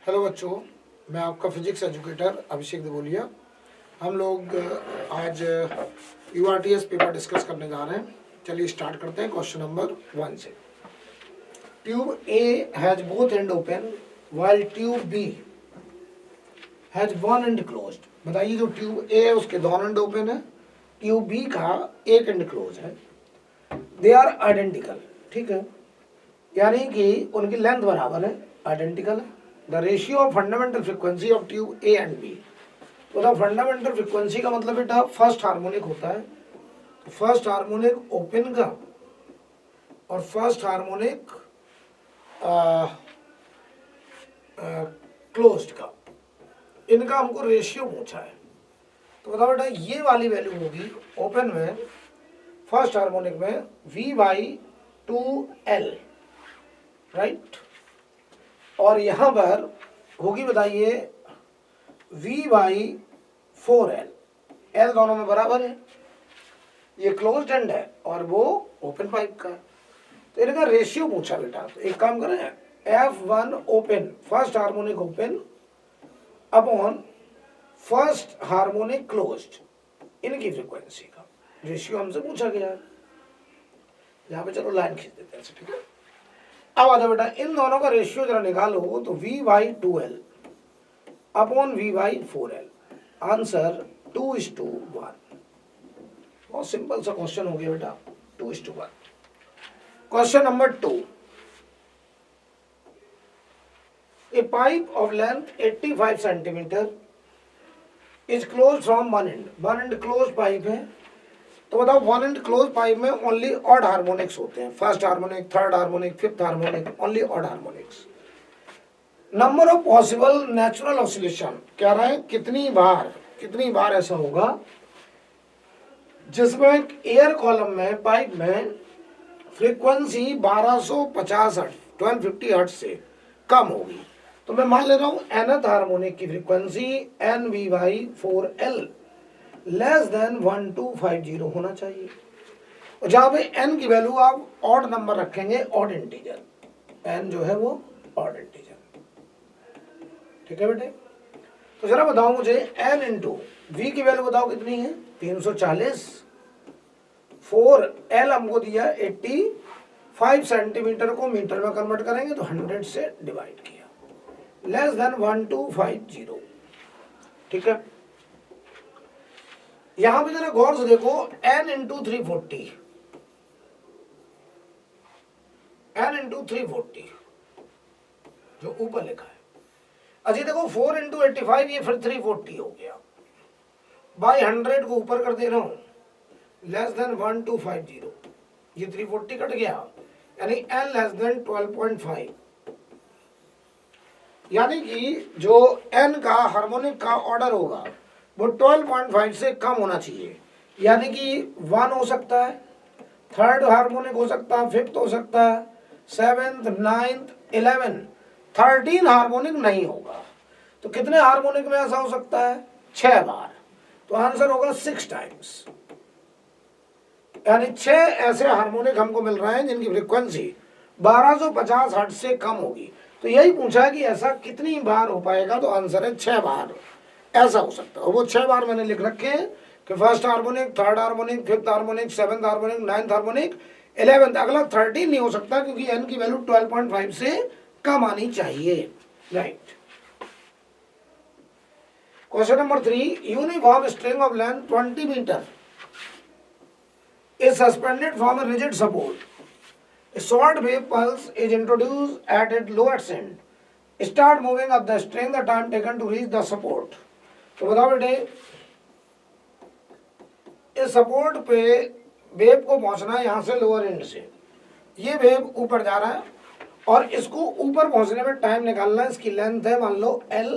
Hello बच्चों, मैं आपका फिजिक्स एजुकेटर अभिषेक देवोलिया। हम लोग आज यूआरटीएस पेपर डिस्कस करने जा रहे हैं। चलिए स्टार्ट करते हैं क्वेश्चन नंबर 1 से। Tube A has both end open while tube B has one end closed. बताइए, जो ट्यूब ए है उसके दोनों एंड ओपन है, ट्यूब बी का एक एंड क्लोज है। दे आर आइडेंटिकल, ठीक है, यानी कि उनकी लेंथ बराबर है, आइडेंटिकल है। The ratio of fundamental frequency of tube A and B. तो द फंडामेंटल फ्रीक्वेंसी का मतलब बेटा फर्स्ट हार्मोनिक होता है, तो फर्स्ट हार्मोनिक ओपन का और फर्स्ट हार्मोनिक क्लोज्ड का, इनका हमको रेशियो पूछा है। तो बताओ बेटा, ये वाली वैल्यू होगी ओपन में, फर्स्ट हार्मोनिक में V/2L, राइट, और यहां पर होगी बताइए V/4L। L दोनों में बराबर है, ये क्लोज्ड एंड है और वो ओपन पाइप का है, तो इनका रेशियो पूछा बेटा। तो एक काम करें, F1 open, first harmonic open upon first harmonic closed, इनकी फ्रीक्वेंसी का रेशियो हमसे पूछा गया है। यहाँ पे चलो लाइन खींच देते हैं, ठीक है। अब आ जाओ बेटा, इन दोनों का रेशियो जरा निकालो, तो V/2L अपॉन V/4L, आंसर 2:1। बहुत सिंपल सा क्वेश्चन हो गया बेटा, 2:1। Question number 2, A pipe of length 85 centimetre is close from one and. One and close pipe है, तो बताओ वन एंड क्लोज पाइप में ओनली ऑड हार्मोनिक्स होते हैं, first harmonic, third harmonic, fifth harmonic, only odd harmonics. Number of possible natural oscillation कह रहा है कितनी बार ऐसा होगा जिसमें एयर कॉलम में, पाइप में फ्रीक्वेंसी 1250 हर्ट्ज 1250 हर्ट्ज से कम होगी। तो मैं मान ले रहा हूं nth हार्मोनिक की फ्रीक्वेंसी NV/4L लेस देन 1250 होना चाहिए, और जहां पे n की वैल्यू आप ऑड नंबर रखेंगे, ऑड इंटीजर, n जो है वो ऑड इंटीजर, ठीक है बेटे। तो जरा बताओ मुझे n इंटू v की वैल्यू बताओ कितनी है, 340। 4L हमको दिया 85 सेंटीमीटर को मीटर में कन्वर्ट करेंगे तो 100 से डिवाइड किया, लेस देन 1250, ठीक है। यहां पे जरा गौर से देखो, n इंटू 340, n इंटू 340 जो ऊपर लिखा है। अच्छा देखो 4 इंटू 85, ये फिर 340 हो गया, बाई 100 को ऊपर कर दे रहा हूं, लेस देन 1250, ये 340 कट गया, यानी n लेस देन 12.5, यानी कि जो n का हार्मोनिक का ऑर्डर होगा वो 12.5 से कम होना चाहिए, यानी कि 1 हो सकता है, थर्ड हार्मोनिक हो सकता है, फिफ्थ हो सकता है, 7th, 9th, 11, 13 हार्मोनिक नहीं होगा। तो कितने हार्मोनिक में ऐसा हो सकता है, 6 बार, तो आंसर होगा 6 टाइम्स, यानी 6 ऐसे हार्मोनिक हमको मिल रहे हैं जिनकी फ्रीक्वेंसी 1250 हर्ट्ज से कम होगी। तो यही पूछा है कि ऐसा कितनी बार हो पाएगा, तो आंसर है 6 बार ऐसा हो सकता है। वो 6 बार मैंने लिख रखे हैं कि first harmonic, third harmonic, fifth harmonic, 7th harmonic, 9th harmonic, 11th, अगला 13 नहीं हो सकता क्योंकि n की वैल्यू 12.5 से कम आनी चाहिए, right. Question number 3, uniform string of length 20 metre is suspended from a rigid support. A short wave pulse is introduced at its lowest end. Start moving up the string, the time taken to reach the support. तो बताओ बेटे, इस support पे wave को पहुंचना है यहाँ से लोअर एंड से, ये वेव ऊपर जा रहा है और इसको ऊपर पहुंचने में टाइम निकालना है। इसकी लेंथ है मान लो L,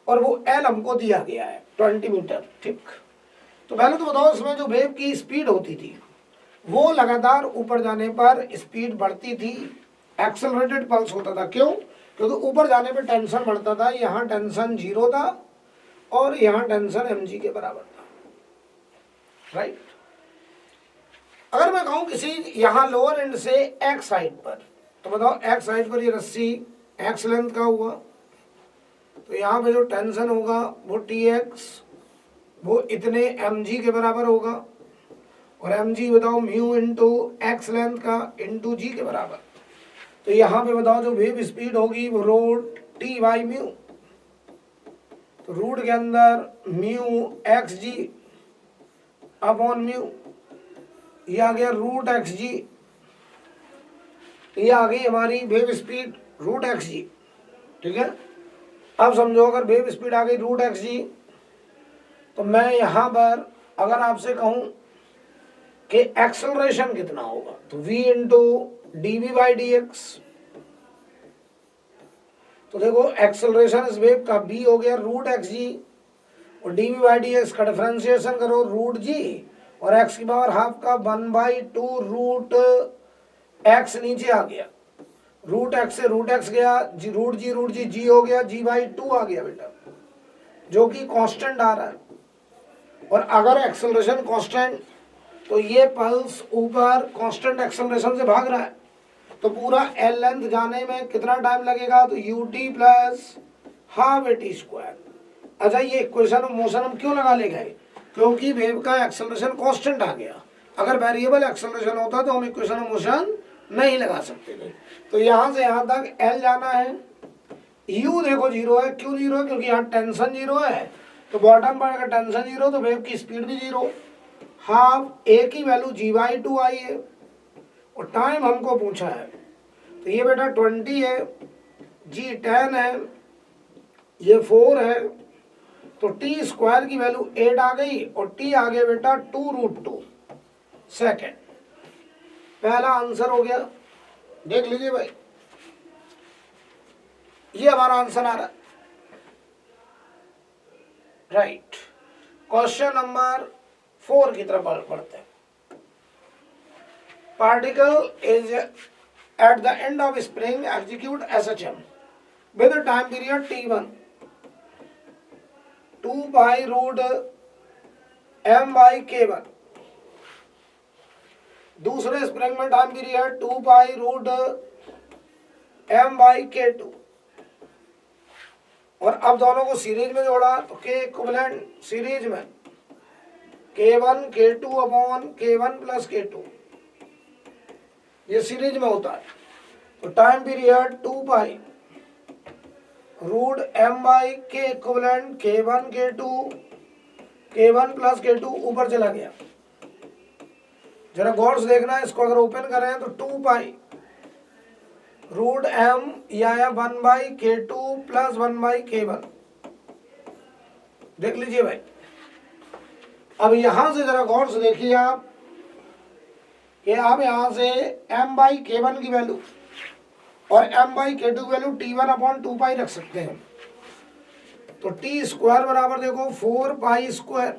और वो L हमको दिया गया है 20 मीटर, ठीक। तो पहले तो बताओ, इसमें जो वेव की स्पीड होती थी वो लगातार ऊपर जाने पर स्पीड बढ़ती थी, एक्सेलरेटेड पल्स होता था। क्यों? क्योंकि ऊपर जाने पे टेंशन बढ़ता था, यहाँ टेंशन 0 था और यहाँ टेंशन mg के बराबर था, राइट। अगर मैं कहूँ किसी यहाँ लोअर एंड से x साइड पर, तो बताओ x साइड पर ये रस्सी x लेंथ का हुआ, तो यहाँ पे जो टेंशन होगा वो Tx वो इतने mg के बराबर होगा, और mg बताओ म्यू इंटू एक्स लेंथ का इंटू जी के बराबर। तो यहाँ पे बताओ जो वेव स्पीड होगी वो रूट टी बाई म्यू, तो रूट के अंदर म्यू एक्स जी अपॉन म्यू, ये आ गया रूट एक्स जी, ये आ गई हमारी वेव स्पीड रूट एक्स जी। ठीक है, अब समझो अगर वेव स्पीड आ गई रूट एक्स जी, तो मैं यहाँ पर अगर आपसे कहूँ कि एक्सेलरेशन कितना होगा, तो v into D V by D X. तो देखो एक्सेलरेशन इस वेव का b हो गया रूट एक्स जी, और D V by D X का डिफरेंशिएशन करो रूट जी, और x की पावर हाफ का 1/2 रूट एक्स नीचे आ गया, रूट एक्स से रूट एक्स गया, रूट जी जी हो गया, g/2 आ गया बेटा, जो कि कांस्टेंट आ रहा है। और अगर एक्सेलरेशन कांस्टेंट, तो ये पल्स ऊपर कांस्टेंट एक्सेलरेशन से भाग रहा है, तो पूरा एल लेंथ जाने में कितना टाइम लगेगा, तो ut plus half A T square. अच्छा, ये इक्वेशन ऑफ मोशन हम क्यों लगा ले गए, क्योंकि वेव का एक्सेलरेशन कांस्टेंट आ गया। अगर वेरिएबल एक्सेलरेशन होता तो हम इक्वेशन ऑफ मोशन नहीं लगा सकते थे। तो यहाँ से यहाँ तक एल जाना है, यू देखो जीरो है, क्यों जीरो है, क्योंकि यहाँ टेंशन जीरो है, तो बॉटम पर अगर टेंशन जीरो तो वेव की स्पीड भी जीरो। हाफ ए की वैल्यू g/2 आई है, और टाइम हमको पूछा है, तो ये बेटा 20 है, g 10 है, ये 4 है, तो टी स्क्वायर की वैल्यू 8 आ गई, और टी आ गया बेटा 2√2 सेकेंड। पहला आंसर हो गया, देख लीजिए भाई, ये हमारा आंसर आ रहा है। राइट, क्वेश्चन नंबर 4 की तरफ बढ़ते हैं। Particle is at the end of spring execute SHM with time period T1 2π√m/K1। दूसरे स्प्रिंग में टाइम पीरियड 2π√m/K2। और अब दोनों को सीरीज में जोड़ा तो K इक्विवेलेंट सीरीज में K1 K2 upon K1 plus K2, ये सीरीज में होता है। तो time period 2π√m/K equivalent K1 K2 K1 plus K2 ऊपर चला गया। जरा गौर से देखना है, इसको अगर ओपन करें तो 2π√m या 1/K2 प्लस 1/K1। देख लीजिए भाई, अब यहां से जरा गौर से देखिए आप कि आप यहां से m/K1 की वैल्यू और m/K2 की वैल्यू T1/2π रख सकते हैं। तो टी स्क्वायर बराबर देखो 4π²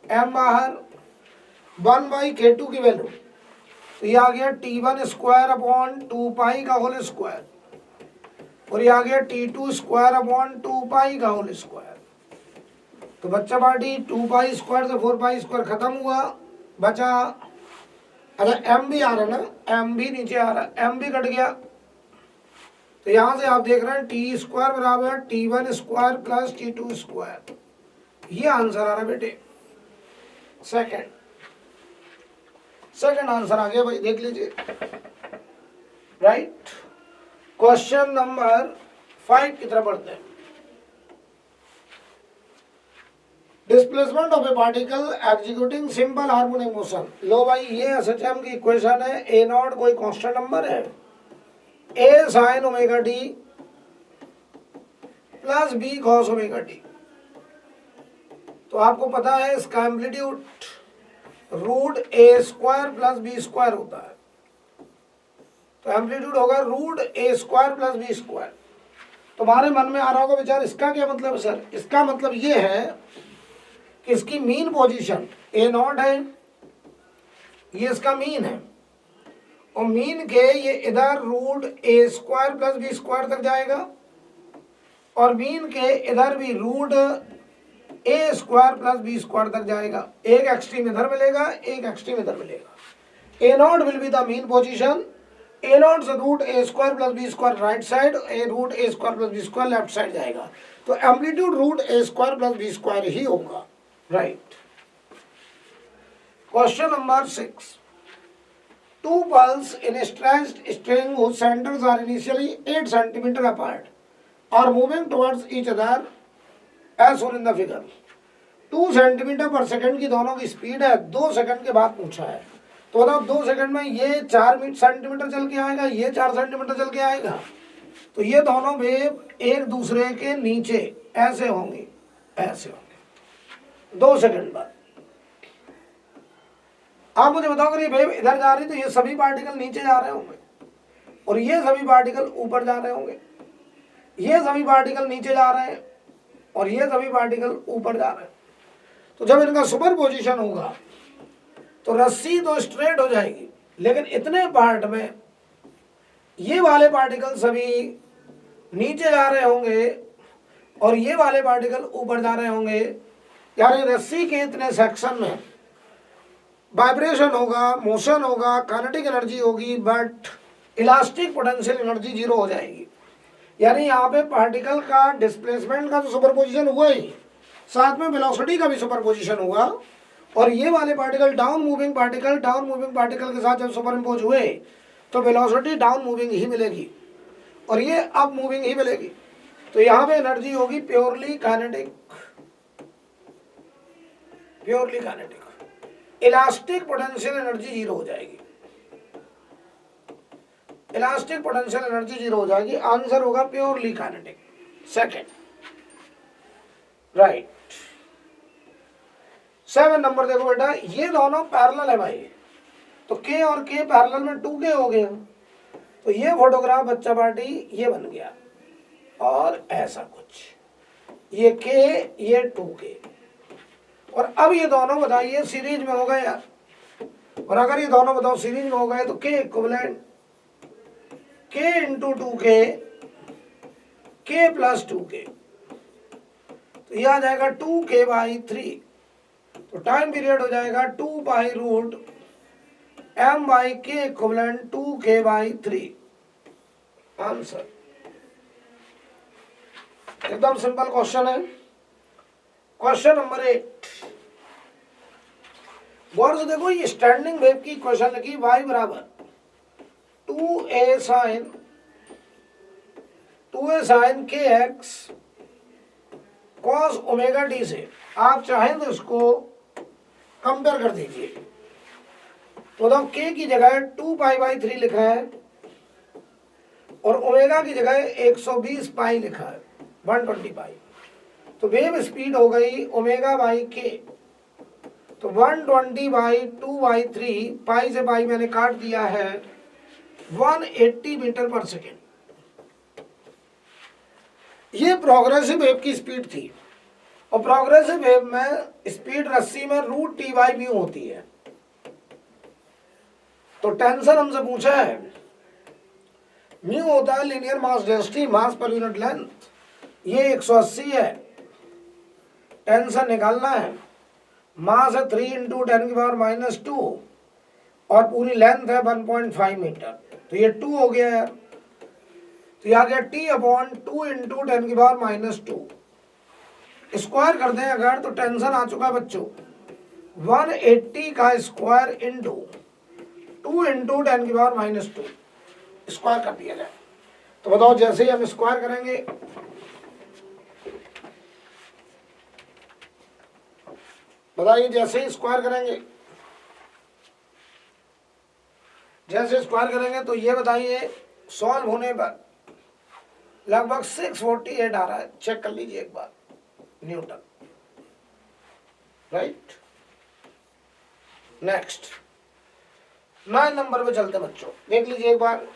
m बाहर 1/K2 की वैल्यू, तो ये आ गया T1² 2π का होल स्क्वायर, और ये आ गया T2² 2π का होल स्क्वायर। तो बच्चा पार्टी 2π² से 4π² खत्म हुआ, बचा, अच्छा m भी आ रहा ना, m भी नीचे आ रहा, m भी कट गया। तो यहां से आप देख रहे हैं T² बराबर T1² प्लस T2²। ये आंसर आ रहा बेटे, सेकंड आंसर आ गया भाई, देख लीजिए। राइट, क्वेश्चन नंबर 5 की तरफ बढ़ते हैं। Displacement of a particle executing simple harmonic motion. लो भाई, ये SHM की इक्वेशन है, A0 कोई कांस्टेंट नंबर है, A sin ω t plus B cos ω t। तो आपको पता है इसका एम्पलीट्यूड √A² प्लस B² होता है, तो एम्पलीट्यूड होगा √A² प्लस B²। तुम्हारे मन में आ रहा होगा विचार, इसका क्या मतलब है सर? इसका मतलब ये है कि इसकी मीन पोजीशन A0 है, ये इसका मीन है, और मीन के ये इधर √A² प्लस B² तक जाएगा, और मीन के इधर भी √A² प्लस B² तक जाएगा। एक एक्सट्रीम इधर मिलेगा, एक एक्सट्रीम इधर मिलेगा। A0 will be the mean position A naught से root A square plus B square right side, A root A square plus B square left side जाएगा, तो amplitude root A square plus B square ही होगा, right. Question number 6, two pulses in a stretched string whose centers are initially 8 centimeter apart are moving towards each other as shown in the figure। 2 centimetre पर second की दोनों की speed है, 2 second के बाद पूछा है, तो बताओ 2 सेकंड में ये 4 सेंटीमीटर चल के आएगा, ये 4 सेंटीमीटर चल के आएगा, तो ये दोनों वेव एक दूसरे के नीचे ऐसे होंगे, ऐसे होंगे 2 सेकंड बाद। आप मुझे बताओ अगर ये वेव इधर जा रही तो ये सभी पार्टिकल नीचे जा रहे होंगे और ये सभी पार्टिकल ऊपर जा रहे होंगे, ये सभी पार्टिकल नीचे जा रहे हैं और ये सभी पार्टिकल ऊपर जा रहे हैं। तो जब इनका सुपर पोजिशन होगा तो रस्सी तो स्ट्रेट हो जाएगी, लेकिन इतने पार्ट में ये वाले पार्टिकल सभी नीचे जा रहे होंगे और ये वाले पार्टिकल ऊपर जा रहे होंगे, यानी रस्सी के इतने सेक्शन में वाइब्रेशन होगा, मोशन होगा, काइनेटिक एनर्जी होगी, but elastic potential energy zero हो जाएगी। यानी यहाँ पे पार्टिकल का डिस्प्लेसमेंट का तो सुपरपोजिशन हुआ ही, साथ में वेलोसिटी का भी सुपरपोजिशन हुआ, और ये वाले पार्टिकल डाउन मूविंग पार्टिकल के साथ जब सुपर इम्पोज हुए तो वेलोसिटी डाउन मूविंग ही मिलेगी और ये अप मूविंग ही मिलेगी। तो यहाँ पे एनर्जी होगी purely kinetic, elastic potential energy zero हो जाएगी, इलास्टिक पोटेंशियल एनर्जी जीरो हो जाएगी। आंसर होगा purely kinetic, second, right. 7 number देखो बेटा, ये दोनों पैरेलल है भाई, तो के और के पैरेलल में 2k हो गया, तो ये फोटोग्राफ बच्चा पार्टी ये बन गया और ऐसा कुछ, ये के ये 2k, और अब ये दोनों बताइए सीरीज में हो गए यार, और अगर ये दोनों बताओ सीरीज में हो गए तो के equivalent k into 2k, k plus 2k, तो ये आ जाएगा 2k बाई 3, तो टाइम पीरियड हो जाएगा 2 by root m by k equivalent 2k by 3। Answer एकदम सिंपल क्वेश्चन है। क्वेश्चन नंबर 8, गौर से देखो, ये स्टैंडिंग वेव की क्वेश्चन लगी, y बराबर 2a sine kx cos omega t से आप चाहें तो इसको कंपेयर कर दीजिए। तो बताओ k की जगह 2 पाई बाई 3 लिखा है और ओमेगा की जगह 120 पाई लिखा है, 120 पाई, तो वेव स्पीड हो गई ओमेगा बाई के, तो 120 बाई 2 बाई 3, पाई से पाई मैंने काट दिया है, 180 मीटर पर सेकेंड। ये प्रोग्रेसिव वेव की स्पीड थी, और प्रोग्रेसिव वेव में स्पीड रस्सी में रूट टी बाई म्यू होती है। तो टेंशन हमसे पूछा है, म्यू होता है लीनियर मास डेंसिटी, मास पर यूनिट लेंथ, ये 180 है, टेंशन निकालना है, मास है 3 इंटू 10 की पावर माइनस 2 और पूरी लेंथ है 1.5 मीटर, तो ये 2 हो गया यार, तो ये आ गया t अपॉन 2 इंटू 10 की पावर माइनस 2, स्क्वायर कर दें अगर तो टेंशन आ चुका है बच्चों, 180 का स्क्वायर इंटू 2 इंटू 10 की पावर माइनस 2, स्क्वायर कर दिया जाए। तो बताओ जैसे ही हम स्क्वायर करेंगे, बताइए जैसे ही स्क्वायर करेंगे, जैसे स्क्वायर करेंगे तो ये बताइए सॉल्व होने पर लगभग 648 आ रहा है, चेक कर लीजिए एक बार, न्यूटन, राइट। नेक्स्ट 9 नंबर पे चलते बच्चों, देख लीजिए एक बार,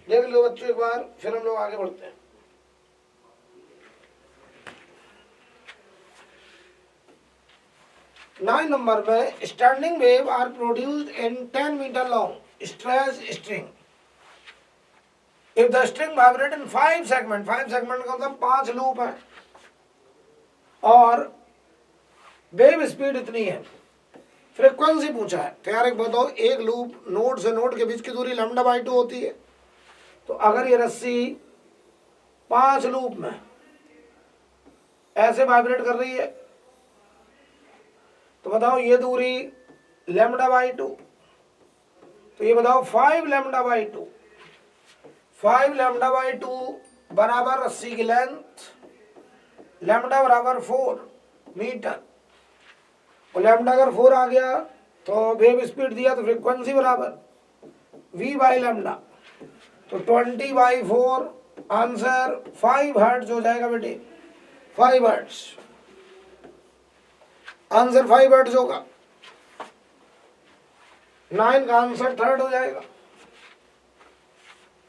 देख लो बच्चों एक बार, फिर हम लोग आगे बढ़ते हैं। नाइन नंबर पे standing wave are produced in 10 metre long stretch string if the string vibrate in 5 segment, 5 segment का मतलब 5 लूप है और वेव स्पीड इतनी है, फ्रीक्वेंसी पूछा है। तो यार एक बताओ, एक लूप नोड से नोड के बीच की दूरी λ/2 होती है। तो अगर ये रस्सी 5 लूप में ऐसे वाइब्रेट कर रही है तो बताओ ये दूरी λ/2, तो ये बताओ 5 λ/2, 5 λ/2 बराबर रस्सी की लेंथ λ बराबर 4 मीटर। और लैम्डा अगर 4 आ गया तो वेव स्पीड दिया तो फ्रीक्वेंसी बराबर v/λ। तो 20/4 आंसर 5 हर्ट्ज हो जाएगा बेटे, 5 हर्ट्ज आंसर 5 हर्ट्ज होगा। 9 का आंसर 3rd हो जाएगा।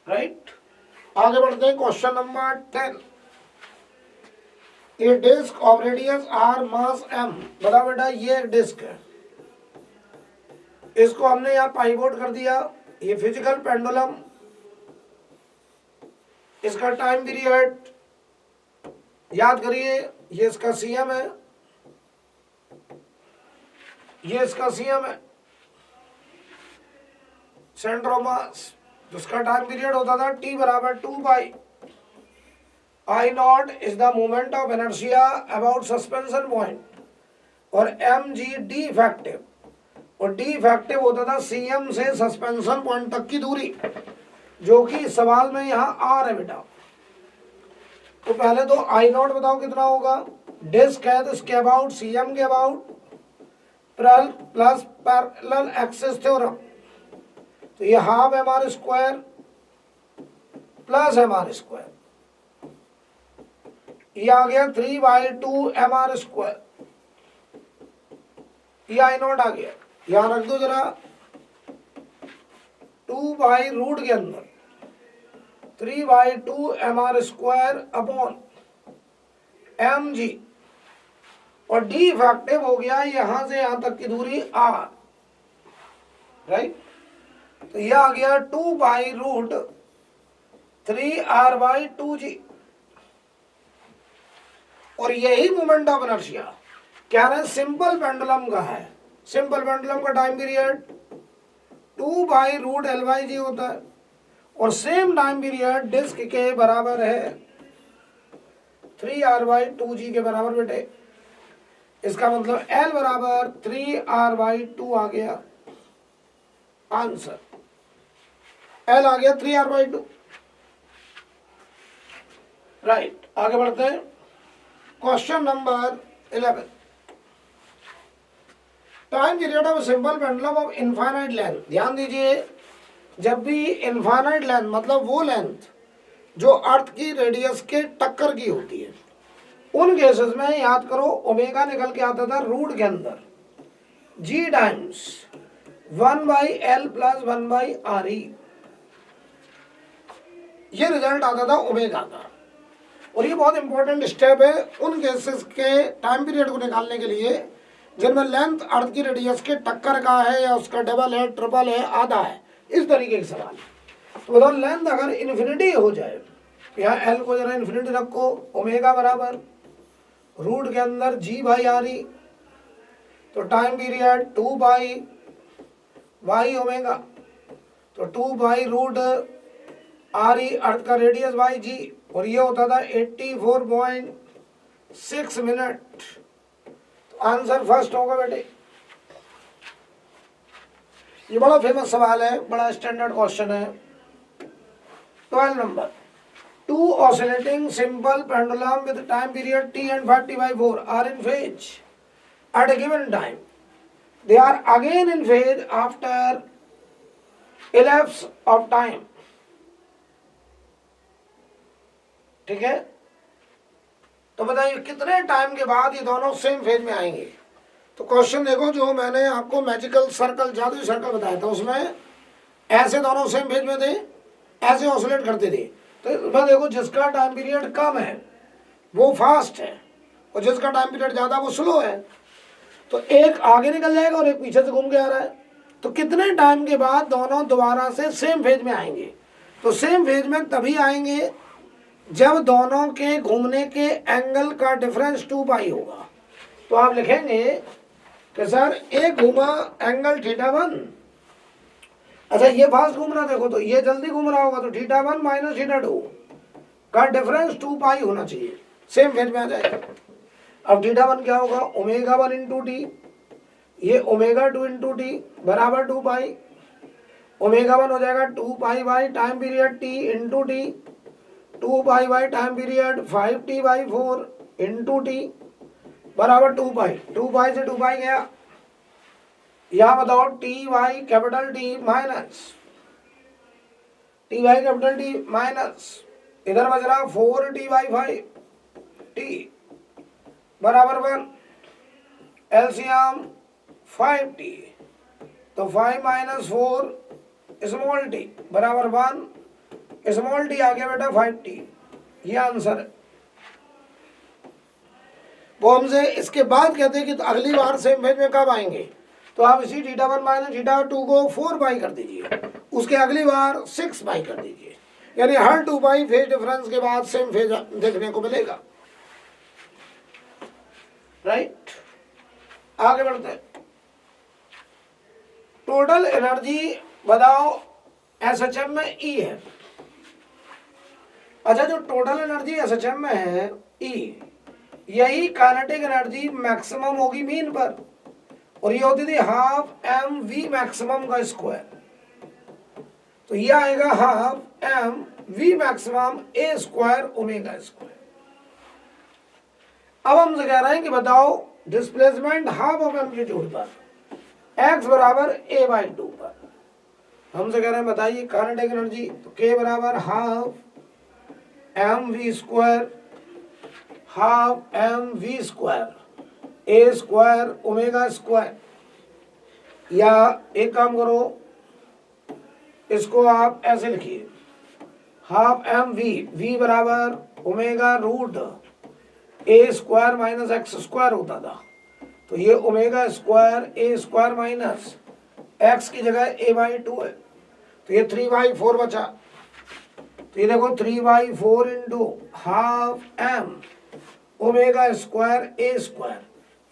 राइट, आगे बढ़ते हैं question number 10। A disc of radius r mass m। बता बेटा ये एक डिस्क है, इसको हमने यहाँ पाइवोट कर दिया। ये फिजिकल पेंडुलम, इसका टाइम पीरियड याद करिए, ये इसका सीएम है, ये इसका सीएम है, सेंटर ऑफ मास। जिसका टाइम पीरियड होता था t बराबर 2 I not is the moment of inertia about suspension point, और mg डी इफेक्टिव, और डी इफेक्टिव होता था cm से सस्पेंशन पॉइंट तक की दूरी, जो कि सवाल में यहाँ r है बेटा। तो पहले तो I नॉट बताओ कितना होगा, डिस्क है तो इसके अबाउट cm के about plus parallel axis theorem, तो ये half mr square plus mr square, ये आ गया 3/2 mr स्क्वायर, ये I नॉट आ गया। यहां रख दो जरा 2/रूट के अंदर 3/2 mr स्क्वायर अपॉन mg, और डी इफेक्टिव हो गया यहां से यहां तक की दूरी r। राइट, तो यह आ गया 2/√3r/2g, और यही मोमेंट ऑफ इनर्शिया क्या है, सिंपल पेंडुलम का है। सिंपल पेंडुलम का टाइम पीरियड 2/√L/g होता है, और सेम टाइम पीरियड डिस्क के बराबर है 3r/2g के बराबर बेटे। इसका मतलब L बराबर 3r/2 आ गया आंसर, L आ गया 3r/2। राइट, आगे बढ़ते हैं question number 11। Time period of simple pendulum of infinite length. ध्यान दीजिए, जब भी इनफाइनाइट लेंथ मतलब वो लेंथ जो अर्थ की रेडियस के टक्कर की होती है, उन केसेस में याद करो ओमेगा निकल के आता था रूट के अंदर g times 1/L plus 1/RE, ये रिजल्ट आता था ओमेगा का। और ये बहुत इंपॉर्टेंट स्टेप है उन केसेस के टाइम पीरियड को निकालने के लिए जिनमें लेंथ अर्थ की रेडियस के टक्कर का है, या उसका डबल है, ट्रिपल है, आधा है, इस तरीके के सवाल। तो बताओ लेंथ अगर इन्फिनिटी हो जाए, यहाँ एल को जरा इन्फिनिटी रखो, ओमेगा बराबर रूट के अंदर g/RE, तो टाइम पीरियड 2/y ओमेगा, तो 2/√RE अर्थ का रेडियस बाई g, और ये होता था 84.6 मिनट। तो आंसर फर्स्ट होगा बेटे। ये बड़ा फेमस सवाल है, बड़ा स्टैंडर्ड क्वेश्चन है। 12 number, two oscillating simple pendulum with time period t and 40/4 are in phase at a given time. They are again in phase after elapse of time. ठीक है, तो बताइए कितने टाइम के बाद ये दोनों सेम फेज में आएंगे। तो क्वेश्चन देखो, जो मैंने आपको मैजिकल सर्कल, जादुई सर्कल बताया था, उसमें ऐसे दोनों सेम फेज में थे, ऐसे ऑसिलेट करते थे। तो मैं देखो जिसका टाइम पीरियड कम है वो फास्ट है, और जिसका टाइम पीरियड ज़्यादा वो स्लो है। तो एक आगे निकल जाएगा और एक पीछे से घूम के आ रहा है। तो कितने टाइम के बाद दोनों दोबारा से सेम फेज में आएंगे? तो सेम फेज में तभी आएंगे जब दोनों के घूमने के एंगल का डिफरेंस 2 पाई होगा। तो आप लिखेंगे कि सर एक घूमा एंगल θ1, अच्छा ये फास्ट घूम रहा देखो, तो ये जल्दी घूम रहा होगा, तो θ1 माइनस θ2 का डिफरेंस 2 पाई होना चाहिए, सेम फेज में आ जाएगा। अब θ1 क्या होगा, ω1 इंटू टी, ये ω2 इंटू टी बराबर 2 पाई, ω1 हो जाएगा 2 pi by time period T into T, 2 pi by time period 5t/4 into T बराबर 2 पाई, 2 पाई से 2 पाई गया। यहां बताओ T Y capital T minus T Y capital T minus इधर बच रहा 4t/5 टी बराबर 1, एलसीएम 5t, तो 5 माइनस 4 स्मॉल टी बराबर 1, स्मॉल टी आ गया बेटा 5t, ये आंसर है। वो हमसे इसके बाद कहते हैं कि तो अगली बार सेम फेज में कब आएंगे, तो आप इसी θ1 माइनस θ2 को 4 पाई कर दीजिए, उसके अगली बार 6 पाई कर दीजिए, यानी हर 2 पाई फेज डिफरेंस के बाद सेम फेज देखने को मिलेगा। राइट, आगे बढ़ते हैं। टोटल एनर्जी बताओ एसएचएम में ई है। अच्छा, जो टोटल एनर्जी एसएचएम में है ई, यही काइनेटिक एनर्जी मैक्सिमम होगी मीन पर, और ये होती थी हाफ एम वी मैक्सिमम का स्क्वायर, तो ये आएगा half M V maximum A square omega square. अब हमसे कह रहे हैं कि बताओ डिस्प्लेसमेंट हाफ ऑफ एम्पलीट्यूड पर x बराबर a बाई 2 पर, हमसे कह रहे हैं बताइए काइनेटिक एनर्जी, तो k बराबर half M we square, half M we square A square omega square, या एक काम करो इसको आप ऐसे लिखिए, हाफ एम वी, वी बराबर omega root A square minus x square होता था, तो ये ओमेगा स्क्वायर ए स्क्वायर माइनस एक्स की जगह ए बाई 2 है, तो ये 3/4 बचा, तो ये देखो 3/4 into half M omega square ए स्क्वायर,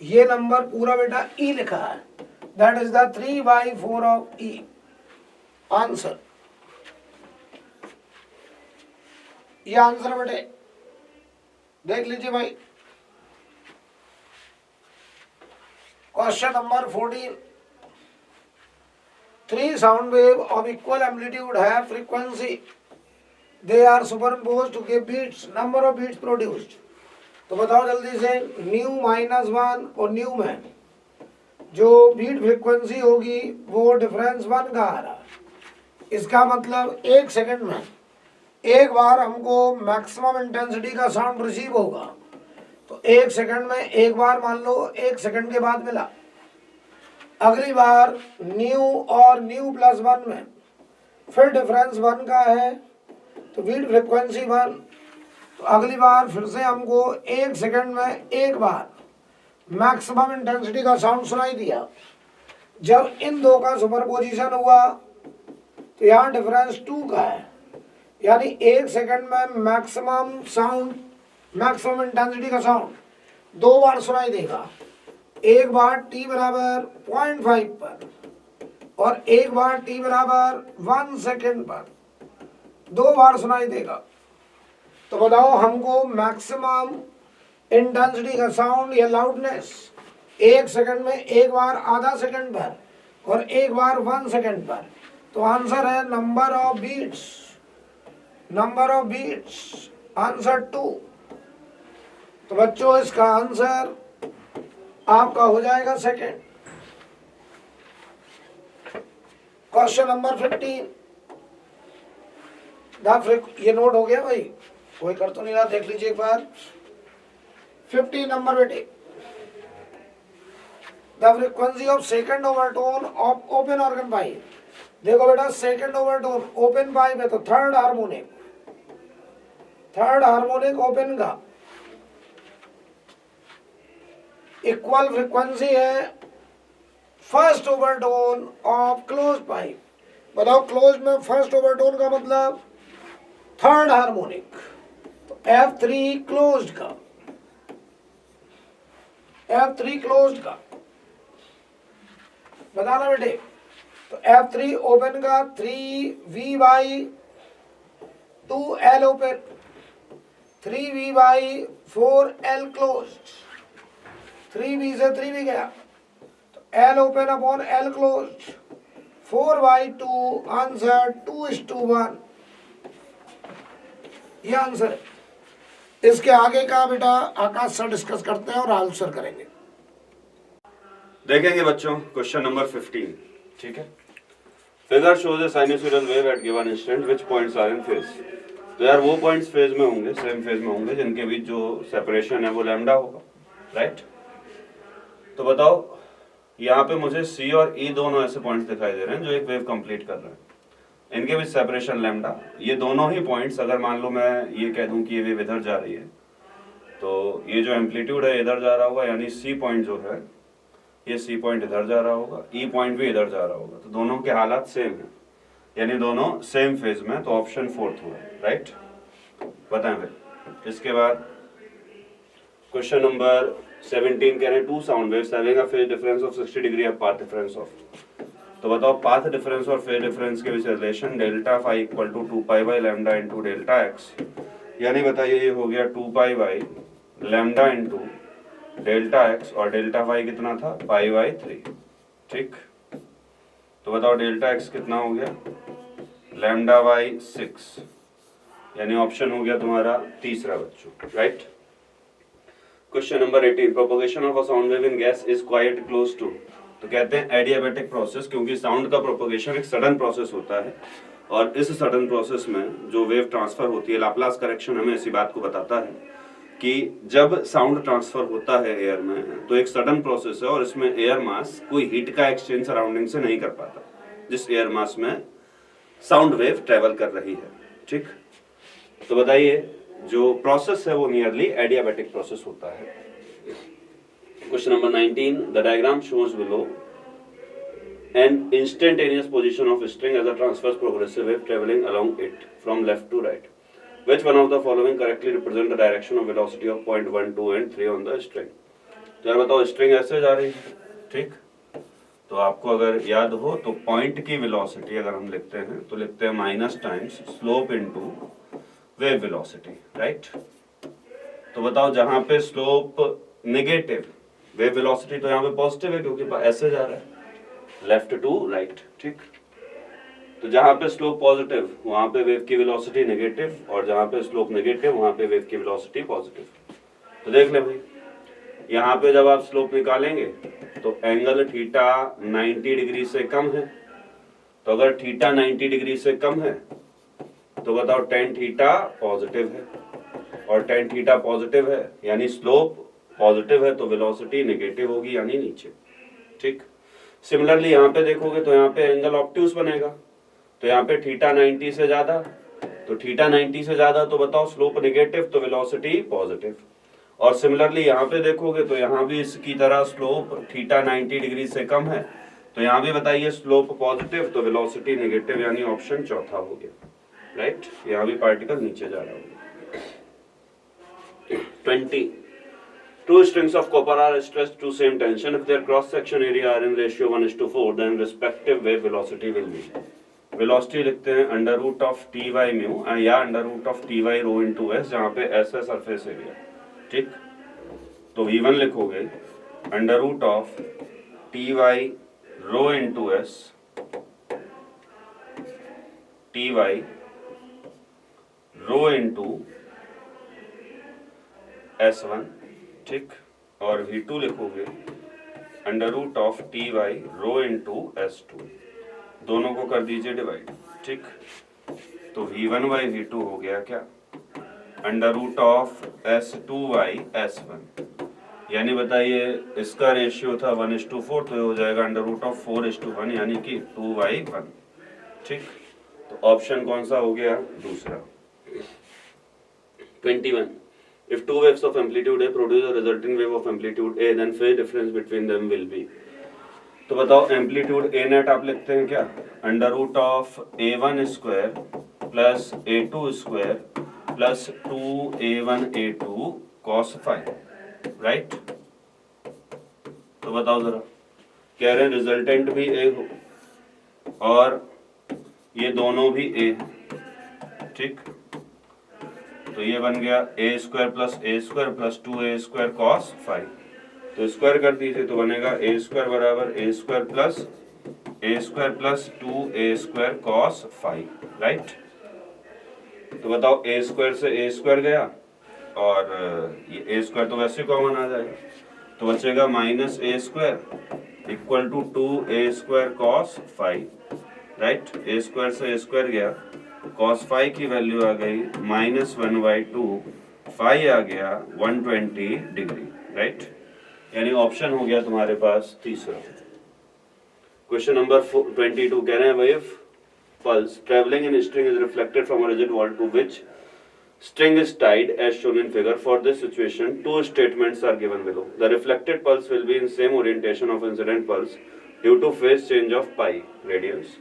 ये नंबर पूरा बेटा ई लिखा है, that is the 3/4 of E answer. ये आंसर बेटे देख लीजिए भाई। Question number 14, 3 sound wave of equal amplitude have frequency, they are superimposed to give beats, number of beats produced, तो बताओ जल्दी से न्यू -1 और न्यू में जो बीट फ्रीक्वेंसी होगी वो डिफरेंस 1 का आ रहा है, इसका मतलब 1 सेकंड में एक बार हमको मैक्सिमम इंटेंसिटी का साउंड रिसीव होगा, तो 1 सेकंड में एक बार मान लो 1 सेकंड के बाद मिला, अगली बार न्यू और न्यू प्लस 1 में फिर डिफरेंस 1 का है, तो बीट फ्रीक्वेंसी 1, तो अगली बार फिर से हमको 1 सेकंड में एक बार मैक्सिमम इंटेंसिटी का साउंड सुनाई दिया। जब इन दो का सुपरपोजिशन हुआ तो यहाँ डिफरेंस 2 का है, यानी 1 सेकंड में मैक्सिमम साउंड, मैक्सिमम इंटेंसिटी का साउंड 2 बार सुनाई देगा, एक बार t बराबर 0.5 पर और एक बार t बराबर 1 सेकंड पर, 2 बार सुनाई देगा। तो बताओ हमको मैक्सिमम इंटेंसिटी का साउंड या लाउडनेस 1 सेकंड में एक बार आधा सेकंड पर और एक बार 1 सेकंड पर, तो आंसर है number of beats, number of beats answer 2। तो बच्चों इसका आंसर आपका हो जाएगा सेकंड। क्वेश्चन नंबर 15, ये नोट हो गया भाई, कोई कर तो नहीं रहा, देख लीजिए एक बार। 15 नंबर बेटे, the frequency of second overtone of open organ pipe, देखो बेटा सेकंड ओवरटोन ओपन पाइप है तो थर्ड हार्मोनिक ओपन का इक्वल फ्रीक्वेंसी है first overtone of close pipe. बताओ क्लोज में फर्स्ट ओवरटोन का मतलब थर्ड हार्मोनिक, तो F3 क्लोज्ड का, F3 क्लोज्ड का बताना बेटे। तो F3 ओपन का 3V/2L open, 3V/4L close, 3V से 3V गया तो L open upon L close, 4/2 answer 2:1, ये आंसर है। इसके आगे का बेटा आकाश सर डिस्कस करते हैं और राहुल सर करेंगे। देखेंगे बच्चों क्वेश्चन नंबर 15, ठीक है। Figure shows a sinusoidal wave at given instant which points are in phase. तो यार वो पॉइंट्स फेज में होंगे, सेम फेज में होंगे, जिनके बीच जो सेपरेशन है वो लैम्डा होगा, राइट। तो बताओ, यहाँ पे मुझे सी और ई दोनों ऐसे पॉइंट्स दिखाई दे रहे हैं जो एक वेव कंप्लीट कर रहे हैं, इनके बीच सेपरेशन लैम्डा। ये दोनों ही पॉइंट्स, अगर मान लो मैं ये कह दूं कि ये वेव इधर जा रही है, तो ये जो एम्पलीट्यूड है इधर जा रहा होगा, यानी सी पॉइंट जो है ये सी पॉइंट इधर जा रहा होगा, ई पॉइंट भी इधर जा रहा होगा, तो दोनों के हालात सेम है, यानी दोनों सेम फेज में। तो ऑप्शन 4 हुआ, राइट। बताएं फिर। इसके बाद क्वेश्चन नंबर 17 कह रहे हैं two sound waves having a phase difference of 60 degree of path difference of. तो बताओ पाथ डिफरेंस और फेज डिफरेंस के बीच relation delta phi equal to 2 pi by lambda into delta X, यानी बताइए ये हो गया 2 pi by lambda into delta X, और डेल्टा फाई कितना था, पाई बाई 3, ठीक। तो बताओ डेल्टा एक्स कितना हो गया, लैम्डा बाई 6, यानी ऑप्शन हो गया तुम्हारा तीसरा बच्चों, right. Question number 18, propagation of a sound wave in gas is quite close to. तो कहते हैं एडियाबैटिक प्रोसेस, क्योंकि साउंड का प्रोपगेशन एक सडन प्रोसेस होता है, और इस सडन प्रोसेस में जो वेव ट्रांसफर होती है, लाप्लास करेक्शन हमें इसी बात को बताता है कि जब साउंड ट्रांसफर होता है एयर में, तो एक सडन प्रोसेस है और इसमें एयर मास कोई हीट का एक्सचेंज सराउंडिंग से नहीं कर पाता, जिस एयर मास में साउंड वेव ट्रेवल कर रही है, ठीक। तो बताइए जो प्रोसेस है वो नियरली एडियाबैटिक प्रोसेस होता है। Question number 19, the diagram shows below an instantaneous position of string as a transverse progressive wave traveling along it from left to right. Which one of the following correctly represent the direction of velocity of point 1, 2 and 3 on the string? तो यार बताओ, string ऐसे जा रही है, ठीक। तो आपको अगर याद हो तो पॉइंट की वेलोसिटी अगर हम लिखते हैं तो लिखते हैं minus times slope into wave velocity, right. तो बताओ जहां पे स्लोप नेगेटिव, वेव वेलोसिटी तो यहाँ पे पॉजिटिव है क्योंकि ऐसे जा रहा है लेफ्ट टू राइट, ठीक। तो जहां पे स्लोप पॉजिटिव वहां पे वेव की वेलोसिटी नेगेटिव, और जहां पे स्लोप नेगेटिव वहां पे वेव की वेलोसिटी पॉजिटिव। तो देख ले भाई, यहाँ पे जब आप स्लोप निकालेंगे तो एंगल थीटा 90 डिग्री से कम है, तो अगर थीटा 90 डिग्री से कम है तो बताओ टेन थीटा पॉजिटिव है, और टेन थीटा पॉजिटिव है यानी स्लोप पॉजिटिव है, तो वेलोसिटी नेगेटिव होगी यानी नीचे, ठीक। सिमिलरली यहाँ पे देखोगे तो यहाँ पे एंगल ऑब्ट्यूस बनेगा, तो यहाँ पे थीटा 90 से ज्यादा, तो थीटा 90 से ज्यादा तो बताओ स्लोप नेगेटिव तो वेलोसिटी पॉजिटिव। और सिमिलरली यहाँ पे देखोगे तो यहाँ भी इसकी तरह स्लोप थीटा 90 डिग्री से कम है, तो यहाँ भी बताइए स्लोप पॉजिटिव तो वेलोसिटी नेगेटिव, यानी ऑप्शन चौथा हो गया, राइट। यहाँ भी पार्टिकल नीचे जा रहा होगा। 20, two strings of copper are stressed to same tension. If their cross section area are in ratio 1:4, then respective wave velocity will be. Velocity लिखते हैं under root of T Y mu या under root of T Y rho into S, जहाँ पे S है surface area, ठीक। तो V1 लिखोगे under root of T Y rho into S, T Y rho into S1, ठीक। और V2 लिखोगे under root of T Y rho into S2, दोनों को कर दीजिए डिवाइड, ठीक। तो V1 बाई V2 हो गया क्या, under root of S2 S1, यानी बताइए इसका रेशियो था 1:4, तो हो जाएगा अंडर रूट ऑफ 4:1 यानी कि 2/1, ठीक। तो ऑप्शन कौन सा हो गया, दूसरा। 21, if two waves of amplitude A produce a resulting wave of amplitude A, then phase difference between them will be. तो बताओ एम्पलीट्यूड ए नेट आप लिखते हैं क्या, under root of A1 square plus A2 square plus 2A1 A2 cos phi, right. तो बताओ जरा कह रहे हैं रिजल्टेंट भी ए हो और ये दोनों भी ए है, ठीक। तो ये बन गया A square plus 2a² cos phi. तो स्क्वायर कर दीजिए तो बनेगा ए स्क्वायर बराबर A square plus 2a² cos phi, right. तो बताओ ए स्क्वायर से ए स्क्वायर गया और ये ए स्क्वायर तो वैसे कॉमन आ जाएगा, तो बचेगा minus a square equal to 2a² cos phi, right. A square से ए स्क्वायर गया, कॉस फाई की वैल्यू आ गई -1/2, फाई आ गया 120 डिग्री, राइट। यानी ऑप्शन हो गया तुम्हारे पास तीसरा। क्वेश्चन नंबर 22 कह रहे हैं wave pulse traveling in string is reflected from a rigid wall to which string is tied as shown in figure. For this situation, two statements are given below. The reflected pulse will be in same orientation of incident pulse due to phase change of pi radians.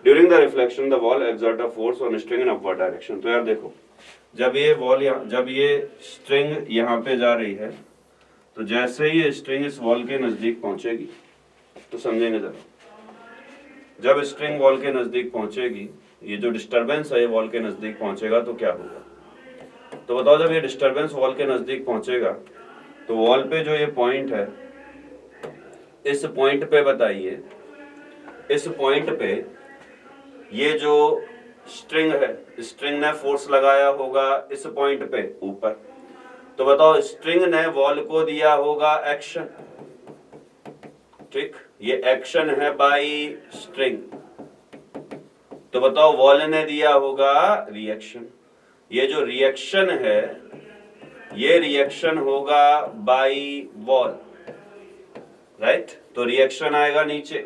During the reflection, the wall exert a force on string in upward direction. तो यार देखो, जब ये string यहाँ पे जा रही है, तो जैसे ही ये string इस wall के नजदीक पहुंचेगी, तो समझेंगे जरा। जब स्ट्रिंग वॉल के नजदीक पहुंचेगी, ये जो डिस्टरबेंस है ये वॉल के नजदीक पहुंचेगा तो क्या होगा। तो बताओ जब ये डिस्टरबेंस वॉल के नजदीक पहुंचेगा तो वॉल पे जो ये पॉइंट है, इस पॉइंट पे बताइए, इस पॉइंट पे ये जो स्ट्रिंग है, स्ट्रिंग ने फोर्स लगाया होगा इस पॉइंट पे ऊपर। तो बताओ स्ट्रिंग ने वॉल को दिया होगा एक्शन, ठीक। ये एक्शन है बाई स्ट्रिंग। तो बताओ वॉल ने दिया होगा रिएक्शन। ये जो रिएक्शन है ये रिएक्शन होगा बाई वॉल, राइट। तो रिएक्शन आएगा नीचे।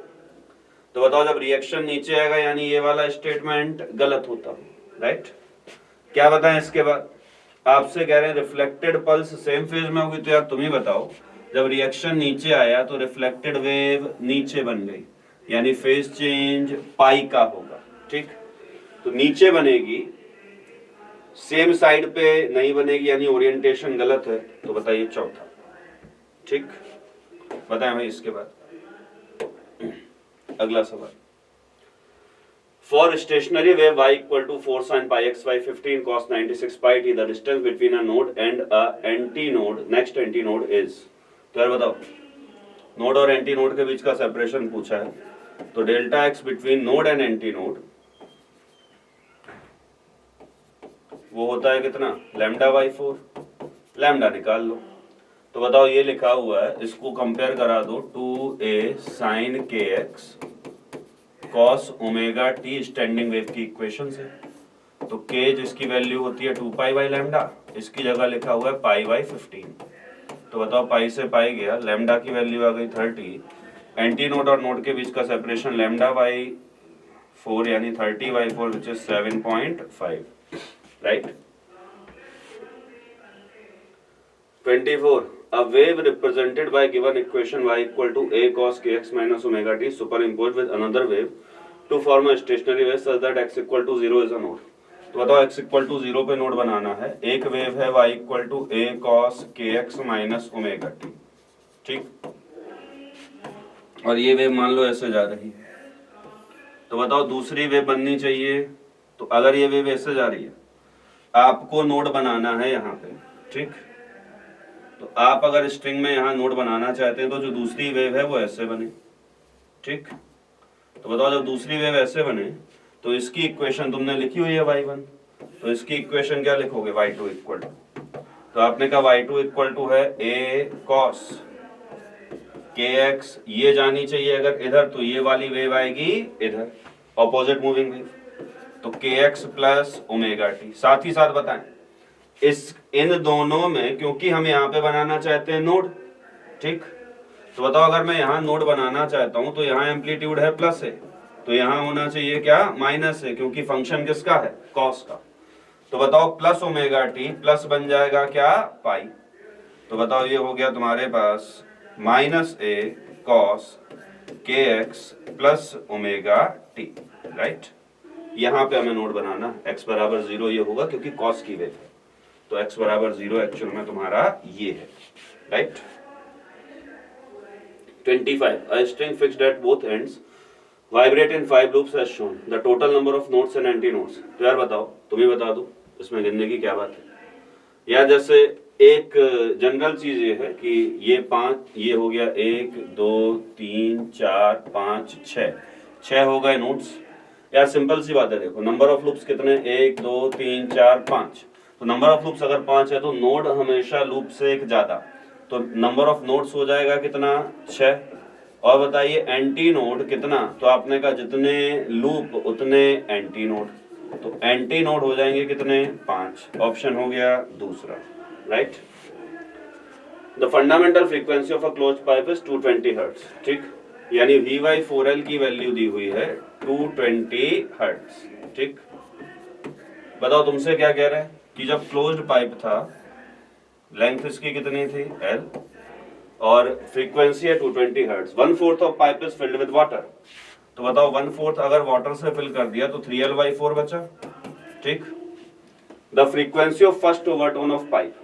तो बताओ जब रिएक्शन नीचे आएगा यानी ये वाला स्टेटमेंट गलत होता, राइट। क्या बताएं इसके बाद, आपसे कह रहे हैं रिफ्लेक्टेड पल्स सेम फेज में होगी। तो यार तुम ही बताओ, जब रिएक्शन नीचे आया तो रिफ्लेक्टेड वेव नीचे बन गई, यानी फेज चेंज पाई का होगा, ठीक। तो नीचे बनेगी, सेम साइड पे नहीं बनेगी, यानी ओरिएंटेशन गलत है। तो बताइए चौथा, ठीक। बताएं भाई इसके बाद अगला सवाल। For stationary wave y equal to 4 sin pi x by 15 cos 96 pi t, the distance between a node and a antinode, next antinode is। तो यार बताओ, नोड और एंटी नोड के बीच का सेपरेशन पूछा है, तो delta x between node and anti node वो होता है कितना, λ/4। लैम्डा निकाल लो। तो बताओ ये लिखा हुआ है, इसको कंपेयर करा दो 2a sin kx cos omega t standing wave की इक्वेशन से। तो k जिसकी वैल्यू होती है 2π/λ, इसकी जगह लिखा हुआ है π/15। तो बताओ पाई से पाई गया, लैम्डा की वैल्यू आ गई 30। एंटी नोड और नोड के बीच का सेपरेशन λ/4 यानी 30/4 which is 7.5, right. 24 a wave represented by given equation y equal to a cos kx minus omega t superimposed with another wave to form a stationary wave such that x equal to 0 is a node। तो बताओ x equal to 0 पे node बनाना है। एक wave है y equal to a cos kx minus omega t, ठीक। और ये wave मान लो ऐसे जा रही है। तो बताओ दूसरी वेव बननी चाहिए। तो अगर ये वेव ऐसे जा रही है, आपको नोड बनाना है यहाँ पे, ठीक। तो आप अगर स्ट्रिंग में यहाँ नोड बनाना चाहते हैं तो जो दूसरी वेव है वो ऐसे बने, ठीक। तो बताओ जब दूसरी वेव ऐसे बने तो इसकी इक्वेशन तुमने लिखी हुई है y1, तो इसकी इक्वेशन क्या लिखोगे, y2 इक्वल टू, तो आपने कहा y2 इक्वल टू है a cos kx, ये जानी चाहिए अगर इधर, तो ये वाली वेव आएगी इधर, ऑपोजिट मूविंग वेव, तो kx प्लस ओमेगा टी। साथ ही साथ बताएं इन दोनों में, क्योंकि हम यहाँ पे बनाना चाहते हैं नोड, ठीक। तो बताओ अगर मैं यहाँ नोड बनाना चाहता हूँ तो यहाँ एम्पलीट्यूड है प्लस है, तो यहाँ होना चाहिए क्या, माइनस है, क्योंकि फंक्शन किसका है, कॉस का। तो बताओ प्लस ओमेगा टी प्लस बन जाएगा क्या, पाई। तो बताओ ये हो गया तुम्हारे पास -a cos kx plus omega T, right. यहाँ पे हमें नोड बनाना है, x बराबर 0 ये होगा क्योंकि कॉस की वेव है, तो x बराबर 0 एक्चुअल में तुम्हारा ये है, right. 25. A string fixed at both ends vibrate in 5 loops as shown. The total number of nodes and anti nodes. तो यार बताओ, तुम ही बता दो इसमें गिनने की क्या बात है। या जैसे एक जनरल चीज ये है कि ये 5, ये हो गया 1 2 3 4 5 6 हो गए नोड्स। यार सिंपल सी बात है, देखो नंबर ऑफ लूप्स कितने, 1 2 3 4 5। तो नंबर ऑफ लूप्स अगर 5 है तो नोड हमेशा लूप से एक ज्यादा, तो नंबर ऑफ नोड्स हो जाएगा कितना, 6। और बताइए एंटी नोड कितना, तो आपने कहा जितने लूप उतने एंटी नोड, तो एंटी नोड हो जाएंगे कितने, 5। ऑप्शन हो गया दूसरा, right. The fundamental frequency of a closed pipe is 220 hertz, ठीक। यानी Vy4L की वैल्यू दी हुई है 220 हर्ट्ज, ठीक। बताओ तुमसे क्या कह रहे हैं कि जब क्लोज्ड पाइप था लेंथ इसकी कितनी थी, L, और फ्रीक्वेंसी है 220 hertz. 1/4 of pipe is filled with water, तो बताओ 1/4 अगर वाटर से फिल कर दिया तो 3L/4 बचा, ठीक। The frequency of first overtone of pipe,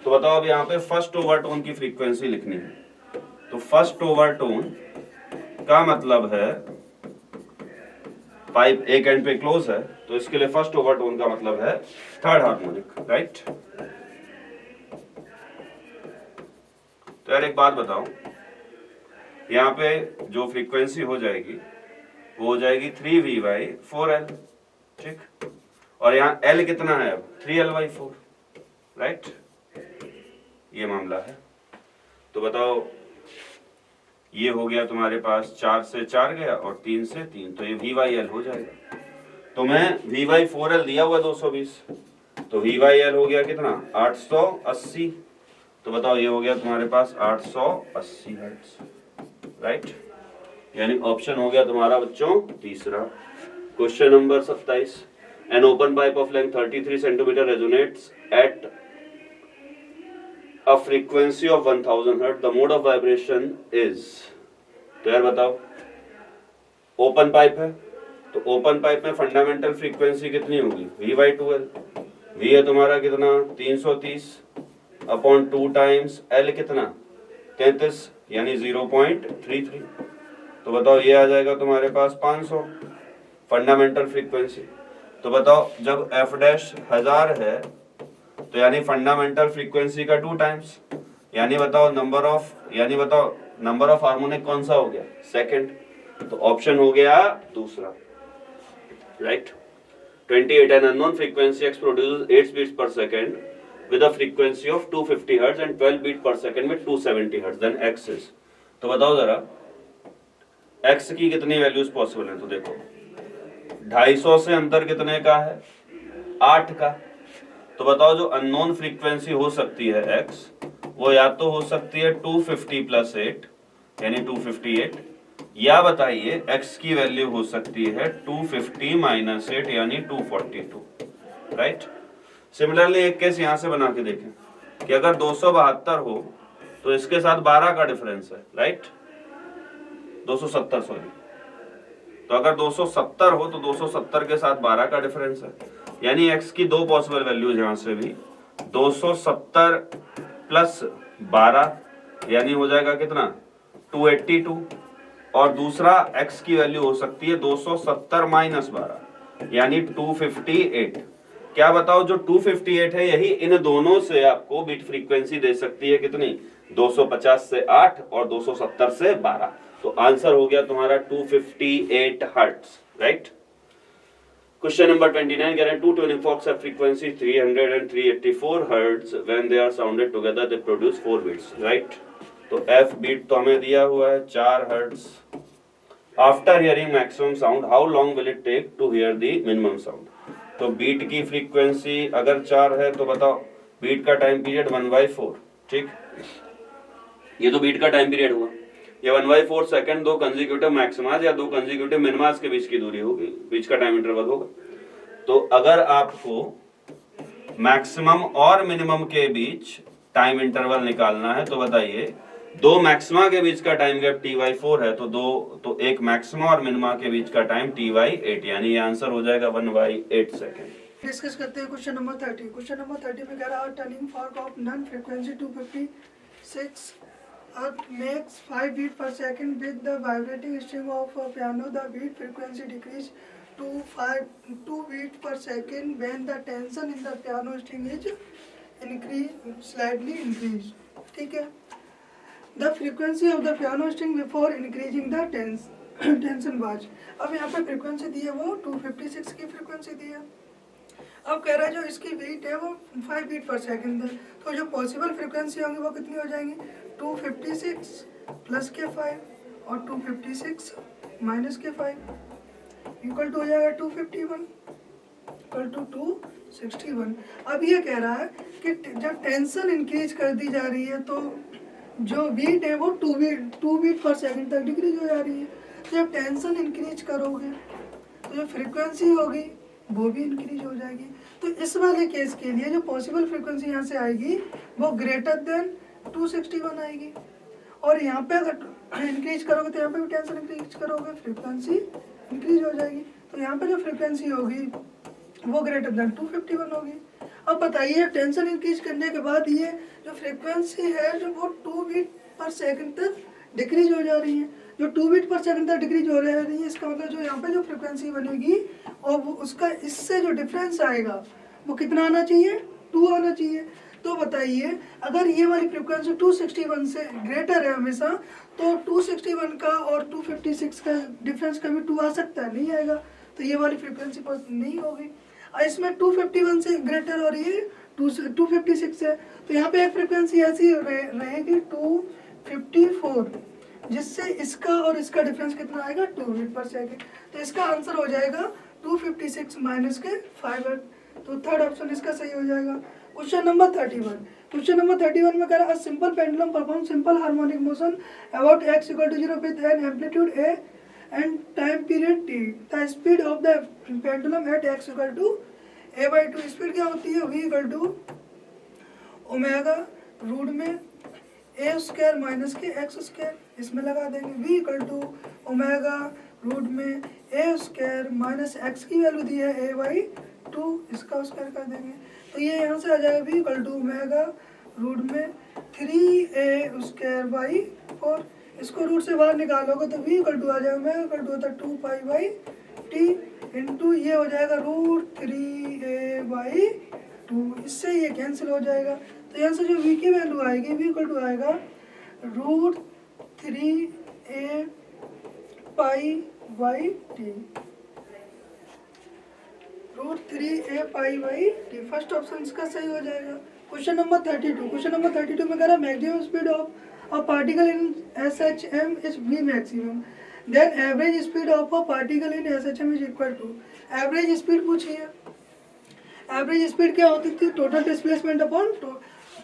तो बताओ अब यहाँ पे फर्स्ट ओवरटोन की फ्रीक्वेंसी लिखनी है। तो फर्स्ट ओवरटोन का मतलब है पाइप एक एंड पे क्लोज है, तो इसके लिए फर्स्ट ओवरटोन का मतलब है थर्ड हार्मोनिक, राइट। तो यार एक बात बताओ, यहाँ पे जो फ्रीक्वेंसी हो जाएगी वो हो जाएगी 3V/4L, ठीक। और यहाँ L कितना है अब, 3L/4, राइट। ये मामला है। तो बताओ ये हो गया तुम्हारे पास 4 से 4 गया और 3 से 3, तो ये V/L हो जाएगा। तो मैं V/4L दिया हुआ 220, तो V/L हो गया कितना, 880। तो बताओ ये हो गया तुम्हारे पास 880 हर्ट्ज, राइट। यानी ऑप्शन हो गया तुम्हारा बच्चों तीसरा। Question number 27। An open pipe of length 33 centimetre resonates at a frequency of 1000 hertz, the mode of vibration is। तो यार बताओ, ओपन पाइप है तो ओपन पाइप में फंडामेंटल फ्रीक्वेंसी कितनी होगी, V/2L। V है तुम्हारा कितना, 330 अपॉन 2 टाइम्स L कितना, 33, यानी 0.33। तो बताओ ये आ जाएगा तुम्हारे पास 500 फंडामेंटल फ्रीक्वेंसी। तो बताओ जब F' 1000 है तो यानी फंडामेंटल फ्रीक्वेंसी का 2 टाइम्स, यानी बताओ नंबर ऑफ हार्मोनिक कौन सा हो गया, सेकंड। तो ऑप्शन हो गया दूसरा, right. 28 an unknown frequency x produces 8 beats per second with a frequency of 250 hertz and 12 beats per second with 270 hertz, then x is। तो बताओ जरा x की कितनी वैल्यूज पॉसिबल है। तो देखो 250 से अंतर कितने का है, 8 का। तो बताओ जो अननोन फ्रीक्वेंसी हो सकती है x, वो या तो हो सकती है 250 + 8 यानी 258, या बताइए x की वैल्यू हो सकती है 250 - 8 यानी 242, राइट। सिमिलरली एक केस यहां से बना के देखें कि अगर 272 हो तो इसके साथ 12 का डिफरेंस है, राइट। 270 सॉरी, तो अगर 270 हो तो 270 के साथ 12 का डिफरेंस है, यानी x की दो पॉसिबल वैल्यूज यहां से भी 270 + 12 यानी हो जाएगा कितना, 282, और दूसरा x की वैल्यू हो सकती है 270 - 12 यानी 258। क्या बताओ जो 258 है यही इन दोनों से आपको बीट फ्रीक्वेंसी दे सकती है कितनी, 250 से 8 और 270 से 12। तो आंसर हो गया तुम्हारा 258 हर्ट्ज, राइट। क्वेश्चन नंबर 29 कह रहे हैं two tuning forks have frequency 300 and 384 hertz when they are sounded together they produce 4 beats, right. तो f बीट तो हमें दिया हुआ है 4 hertz. After hearing maximum sound how long will it take to hear the minimum sound. तो beat की frequency अगर 4 है तो बताओ बीट का टाइम पीरियड 1/4, ठीक। ये तो बीट का टाइम पीरियड हुआ, ये 1/4 सेकंड दो कंसेक्यूटिव मैक्सिमास या दो कंसेक्यूटिव मिनिमास के बीच की दूरी होगी, बीच का टाइम इंटरवल होगा। तो अगर आपको मैक्सिमम और मिनिमम के बीच टाइम इंटरवल निकालना है तो बताइए दो मैक्सिमा के बीच का टाइम गैप T/4 है, तो एक मैक्सिमा और मिनिमा के बीच का टाइम T/8, यानी ये आंसर हो जाएगा 1/8 सेकंड। डिस्कस करते हैं क्वेश्चन नंबर 30। क्वेश्चन नंबर 30 में कह रहा है turning fork of non frequency 256 makes 5 beats per second with the vibrating string of a piano. The beat frequency decreases to 2 beats per second when the tension in the piano string is slightly increased. ठीक है. The frequency of the piano string before increasing the tension was. अब यहाँ पे frequency दी है वो 256 की frequency दी है. अब कह रहा है जो इसकी बीट है वो 5 बीट पर सेकंड है, तो जो पॉसिबल फ्रीक्वेंसी होंगी वो कितनी हो जाएंगी 256 प्लस के 5 और 256 माइनस के 5 इक्वल टू हो जाएगा 251 इक्वल टू 261. अब ये कह रहा है कि जब टेंशन इंक्रीज कर दी जा रही है तो जो बीट है वो 2 बीट पर सेकंड तक डिक्रीज हो जा रही है. तो जब टेंशन इंक्रीज करोगे तो जो फ्रीक्वेंसी होगी वो भी इंक्रीज हो जाएगी. तो इस वाले केस के लिए जो पॉसिबल फ्रीक्वेंसी यहाँ से आएगी वो ग्रेटर देन 261 आएगी. और यहाँ पे अगर इंक्रीज करोगे तो यहाँ पे भी टेंशन इंक्रीज करोगे, फ्रीक्वेंसी इंक्रीज हो जाएगी. तो यहाँ पे जो फ्रीक्वेंसी होगी वो ग्रेटर देन 251 होगी. अब बताइए टेंशन इंक्रीज करने के बाद ये जो फ्रीक्वेंसी है जो वो 2 बीट पर सेकंड तक डिक्रीज हो जा रही है. जो 2 बीट पर सेकंड तक डिक्रीज हो रही है इसका मतलब जो यहाँ पे जो फ्रीक्वेंसी बनेगी और वो उसका इससे जो डिफरेंस आएगा वो कितना आना चाहिए 2 आना चाहिए. तो बताइए अगर ये वाली फ्रीक्वेंसी 261 से ग्रेटर है हमेशा तो 261 का और 256 का डिफरेंस कभी 2 आ सकता है, नहीं आएगा. तो ये वाली फ्रीक्वेंसी पर नहीं होगी. और इसमें 251 से ग्रेटर और ये 256 है तो यहाँ पे एक फ्रीक्वेंसी ऐसी रहेगी 254 जिससे इसका और इसका डिफरेंस कितना आएगा 2 बीट पर सेकंड. तो इसका आंसर हो जाएगा 256 माइनस के 5. तो थर्ड ऑप्शन इसका सही हो जाएगा. Question number 31. क्वेश्चन नंबर 31 में कह रहा है simple pendulum perform simple harmonic motion about x = 0 with an amplitude a and time period t. The speed of the pendulum at x = a/2. Speed क्या होती है v = ओमेगा रूट में a square minus k x square. इसमें लगा देंगे v = omega root में a square minus x की value दी है a/2, इसका स्क्वायर कर देंगे. तो ये यहाँ से आ जाएगा v = ओमेगा रूट में 3a स्क्वायर / 4. इसको रूट से बाहर निकालोगे तो v = आ जाएगा ओमेगा = होता है 2π/t इंटू ये हो जाएगा √3a/2. इससे ये कैंसिल हो जाएगा. तो यहाँ से जो v की वैल्यू आएगी v = आएगा √3a/π/t. √3a/π/t. फर्स्ट ऑप्शन इसका सही हो जाएगा. Question number 32. क्वेश्चन नंबर 32 में कह रहा है maximum speed of a particle in SHM is v maximum. Then average speed of a particle in SHM is equal to. Average speed पूछी है. Average speed क्या होती थी? Total displacement upon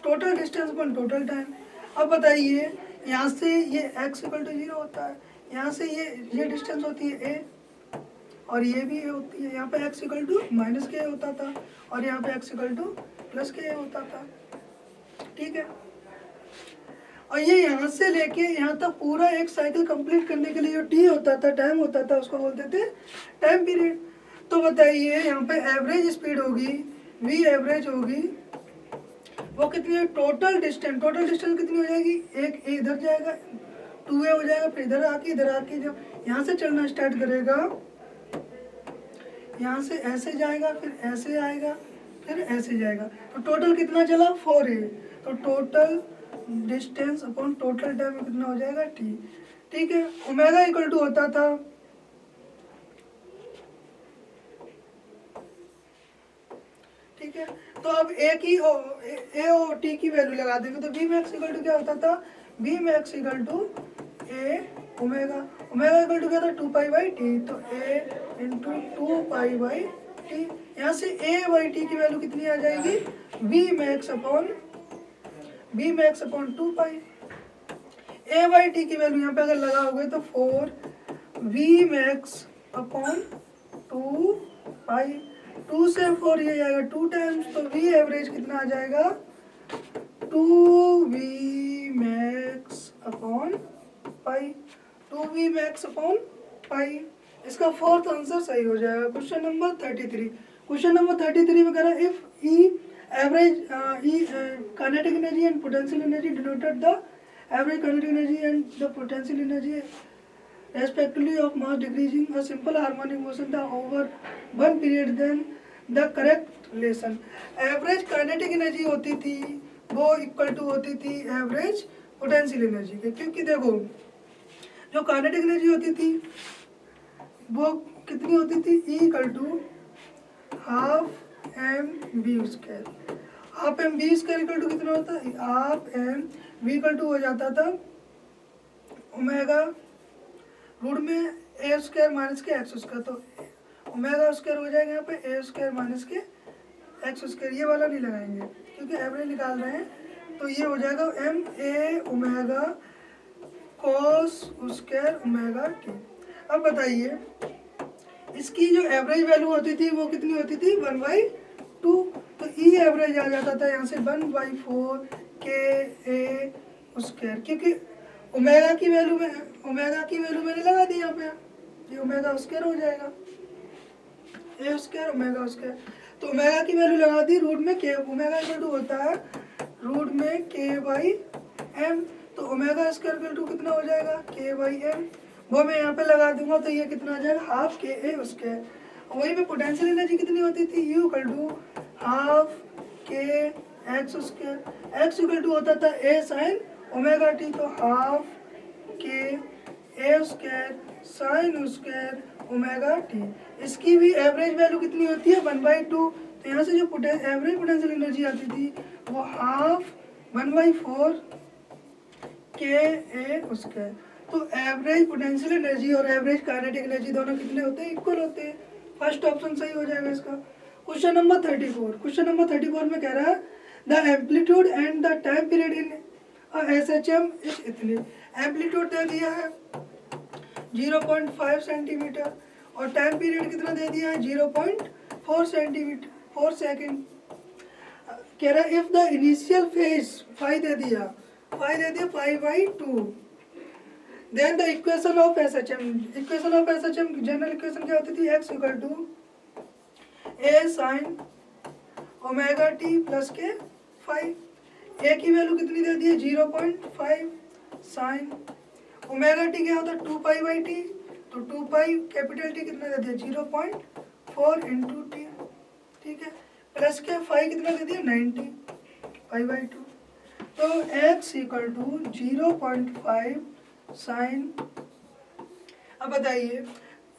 total distance upon total time. अब बताइए यहाँ से ये x = 0 होता है, यहाँ से ये डिस्टेंस होती है a और ये भी a होती है. यहाँ पे x = -k होता था और यहाँ पे x = +k होता था. ठीक है. और ये यहाँ से लेके यहाँ तक पूरा एक साइकिल कंप्लीट करने के लिए जो टी होता था, टाइम होता था, उसको बोलते थे टाइम पीरियड. तो बताइए यहाँ पे एवरेज स्पीड होगी v एवरेज होगी वो कितनी है टोटल डिस्टेंस कितनी हो जाएगी. एक इधर जाएगा 2a हो जाएगा, फिर इधर आके जब यहाँ से चलना स्टार्ट करेगा यहाँ से ऐसे जाएगा, फिर ऐसे आएगा, फिर ऐसे जाएगा. तो टोटल कितना चला 4a. तो total distance upon total time में कितना हो जाएगा t. ठीक है. ओमेगा = होता था ठीक है. तो अब a और t की वैल्यू लगा देंगे तो Vmax = क्या होता था Vmax = a ओमेगा = क्या था 2π/t. तो a × 2π/t. यहाँ से a/t की वैल्यू कितनी आ जाएगी Vmax अपॉन 2π. a/t की वैल्यू यहाँ पे अगर लगाओगे तो 4 Vmax अपॉन 2π. 2 से 4 ये जाएगा 2 टाइम्स. तो v एवरेज कितना आ जाएगा 2 Vmax अपॉन π. 2 Vmax upon π. इसका फोर्थ आंसर सही हो जाएगा. Question number 33. क्वेश्चन नंबर 33 में कह रहा है if E average kinetic energy and potential energy denoted the average kinetic energy and the potential energy respectively of mass decreasing a simple harmonic motion the over one period then the correct relation average kinetic energy होती थी वो equal to होती थी average potential energy के, क्योंकि देखो जो kinetic energy होती थी वो कितनी होती थी E equal to half M we square. Half M we square equal to कितना होता है, half M v equal to हो जाता था ओमेगा रूट में a square minus k x square, तो ओमेगा स्क्वायर हो जाएगा यहाँ पे a square minus k x square, ये वाला नहीं लगाएंगे क्योंकि एवरेज निकाल रहे हैं, तो ये हो जाएगा m a omega cos square omega T. अब बताइए इसकी जो एवरेज वैल्यू होती थी वो कितनी होती थी 1/2, तो ई एवरेज आ जाता था यहाँ से 1/4 के ए स्क्वायर, क्योंकि ओमेगा की वैल्यू मैंने लगा दी यहाँ पे, ये ओमेगा स्क्वायर हो जाएगा ए स्क्वायर ओमेगा स्क्वायर, तो ओमेगा की वैल्यू लगा दी रूट में के, ओमेगा इक्वल टू होता है रूट में के बाई एम, तो ओमेगा स्क्वायर इक्वल टू कितना हो जाएगा के बाई एम, वो मैं यहाँ पे लगा दूंगा तो ये कितना आ जाएगा हाफ के ए स्क्वायर। वही में पोटेंशियल एनर्जी कितनी होती थी U equal to half K x square, X equal to होता था ए साइन ओमेगा टी, तो half K A square sine square omega T. इसकी भी एवरेज वैल्यू कितनी होती है 1/2, तो यहाँ से जो एवरेज पोटेंशियल एनर्जी आती थी वो हाफ 1/4 के ए स्क्वायर। तो एवरेज पोटेंशियल एनर्जी और एवरेज काइनेटिक एनर्जी दोनों कितने होते हैं, इक्वल होते हैं। फर्स्ट ऑप्शन सही हो जाएगा इसका। क्वेश्चन नंबर 34 में कह रहा है the amplitude and the time period in SHM इस इतने, एम्पलीट्यूड दे दिया है 0.5 सेंटीमीटर और टाइम पीरियड कितना दे दिया है 0.4 सेंटीमीटर 4 सेकेंड। कह रहा है इफ द इनिशियल फेज 5 दे दिया 5/2, then the equation of SHM general equation क्या होती थी x equal to a sine omega T plus k 5, ए की वैल्यू कितनी दे दी है 0.5 साइन ओमेगा टी क्या होता है 2π/t, तो 2π कैपिटल टी कितना दे दिया 0.4 इंटू टी, ठीक है, प्लस के 5 कितना दे दिया 90 π/2, तो x इक्वल टू 0.5 साइन। अब बताइए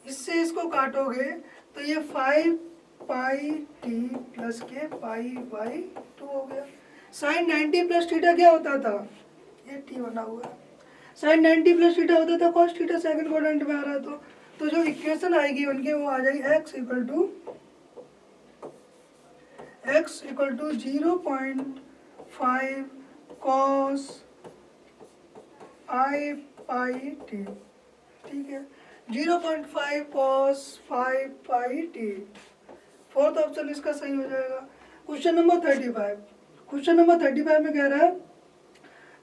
इससे इसको काटोगे तो ये 5πt प्लस के π/2 हो गया। साइन 90 प्लस थीटा क्या होता था, ये टी बना हुआ है, साइन 90 प्लस थीटा होता था कॉस थीटा सेकंड क्वाड्रेंट में आ रहा है, तो जो इक्वेशन आएगी उनके वो आ जाएगी x equal to 0.5 cos πt, ठीक है 0.5 cos 5πt, फोर्थ ऑप्शन इसका सही हो जाएगा। क्वेश्चन नंबर 35 में कह रहा है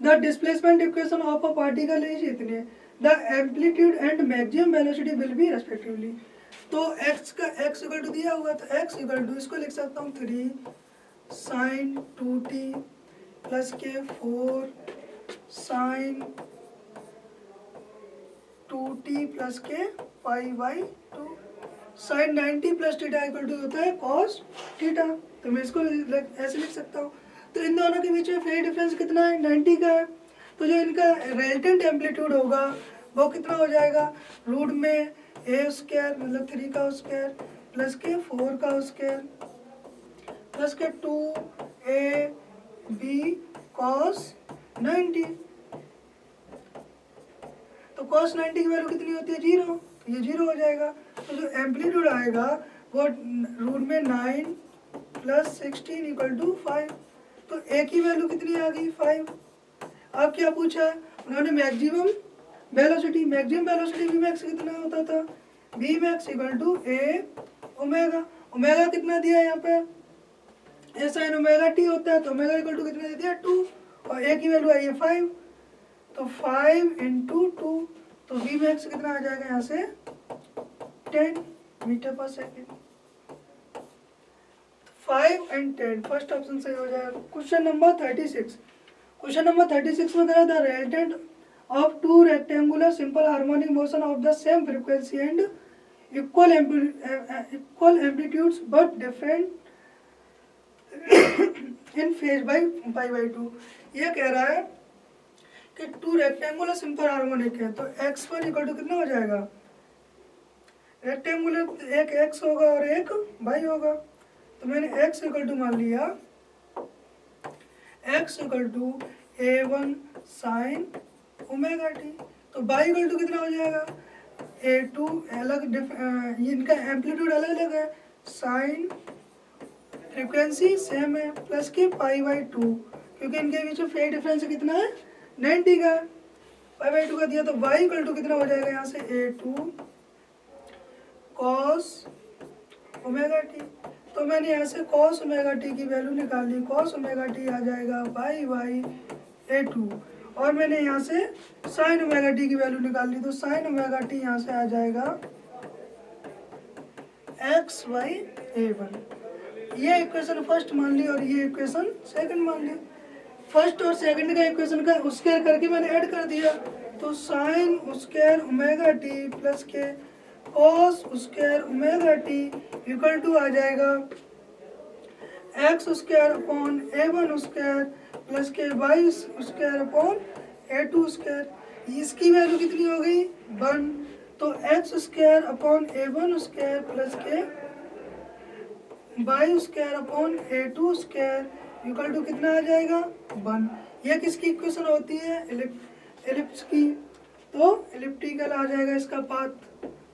the displacement equation of a particle is इतने, the amplitude and maximum velocity will be respectively, तो x इक्वल टू दिया हुआ, तो x इक्वल टू इसको लिख सकता हूँ 3 साइन 2t प्लस के 4 साइन 2t प्लस के π/2, sine 90 plus theta equal to होता है कॉस थीटा, तो मैं इसको ऐसे लिख सकता हूँ। तो इन दोनों के बीच में फेज डिफरेंस कितना है 90 का है, तो जो इनका रिजल्टेंट एम्पलीट्यूड होगा वो कितना हो जाएगा रूट में ए स्क्वायर मतलब 3 का स्क्वायर प्लस के 4 का स्क्वायर प्लस के 2ab कॉस 90, तो कॉस 90 की वैल्यू कितनी होती है 0, तो ये 0 हो जाएगा। तो जो एम्पलीट्यूड आएगा वो रूट में 9 प्लस 16 इक्वल टू 5, तो ए की वैल्यू कितनी आ गई 5। अब क्या पूछा है उन्होंने मैक्सिमम वेलोसिटी वी मैक्स कितना होता था v max equal to a omega कितना दिया है यहाँ पे ए साइन ओमेगा टी होता है, तो ओमेगा इक्वल टू कितना दे दिया 2 और ए की वैल्यू आई है 5, तो 5 इंटू 2, तो वी मैक्स कितना आ जाएगा यहाँ से 10 मीटर पर सेकेंड। 5 and 10 फर्स्ट ऑप्शन सही हो जाएगा। क्वेश्चन नंबर 36 क्वेश्चन नंबर 36 में कह रहा था resultant of two rectangular simple harmonic motion of the same frequency and equal amplitudes but different in phase by pi by two. ये कह रहा है कि टू रेक्टेंगुलर सिंपल हार्मोनिक है तो x1 इक्वल टू कितना हो जाएगा, रेक्टेंगुलर एक x होगा और एक y होगा, तो मैंने x इक्वल टू मान लिया x equal to a1 sine omega T, तो y इक्वल टू कितना हो जाएगा a2 अलग इनका एम्पलीट्यूड अलग अलग है, साइन फ्रीक्वेंसी सेम है प्लस के पाई बाई टू, क्योंकि इनके बीच में फेज डिफरेंस कितना है 90 का, पाई बाई टू का दिया तो y इक्वल टू कितना हो जाएगा यहाँ से a2 कॉस ओमेगा टी, तो मैंने यहाँ से कॉस ओमेगा टी की वैल्यू निकाली, कॉस ओमेगा टी आ जाएगा बाई बाई a2, और मैंने यहाँ से साइन ओमेगा टी की वैल्यू निकाल ली तो साइन ओमेगा टी यहाँ से आ जाएगा x बाई a1। ये इक्वेशन फर्स्ट मान ली और ये इक्वेशन सेकंड मान ली। फर्स्ट और सेकंड का इक्वेशन का स्क्वायर करके मैंने ऐड कर दिया, तो sine square omega T plus के cos square omega T equal to आ जाएगा X square upon a1 square plus के Y square upon a2 square. इसकी वैल्यू कितनी हो गई 1, तो X square upon a1 square plus के Y square upon a2 square equal to कितना आ जाएगा 1। यह किसकी इक्वेशन होती है एलिप्स की, तो एलिप्टिकल आ जाएगा इसका path.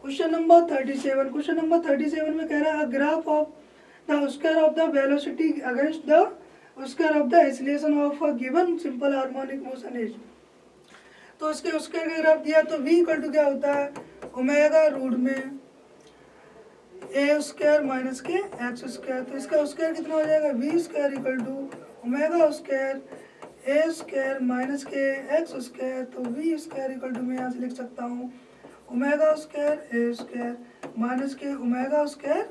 Question number 37, question number 37 में कह रहा है graph of the square of the velocity against the square of the acceleration of a given simple harmonic motion is. तो इसके स्क्वायर का ग्राफ दिया तो v इक्वल टू क्या होता है ओमेगा रूट में a square minus k x square, तो इसका स्क्वायर कितना हो जाएगा v square equal to omega square a square minus k x square, तो v स्क्वायर इक्वल टू मैं यहाँ से लिख सकता हूँ omega square a square minus के ओमेगा स्क्वायर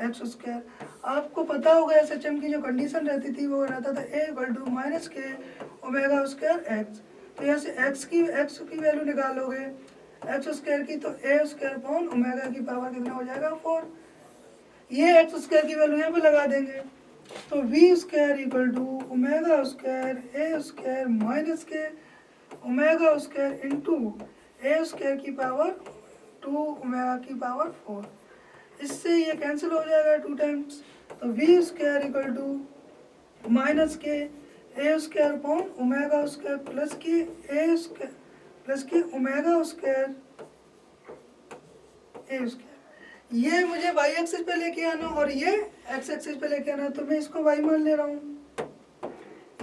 एक्स स्क्वायर। आपको पता होगा एसएचएम की जो कंडीशन रहती थी वो रहता था a इक्वल टू माइनस के ओमेगा स्क्वायर एक्स, तो यहाँ से x की वैल्यू निकालोगे एक्स स्क्वायर की, तो a स्क्वायर अपॉन ओमेगा की पावर कितना हो जाएगा 4। ये एक्स स्क्वायर की वैल्यू यहाँ पे लगा देंगे, तो v square equal to omega square a square minus के omega square into a square की पावर 2 ओमेगा की पावर 4। इससे ये कैंसिल हो जाएगा 2 टाइम्स, तो v square equal to minus k a square upon omega square plus k a square plus k omega square a square. ये मुझे y axis पे लेके आना और ये x एक्सिस पे लेके आना है, तो मैं इसको y मान ले रहा हूँ,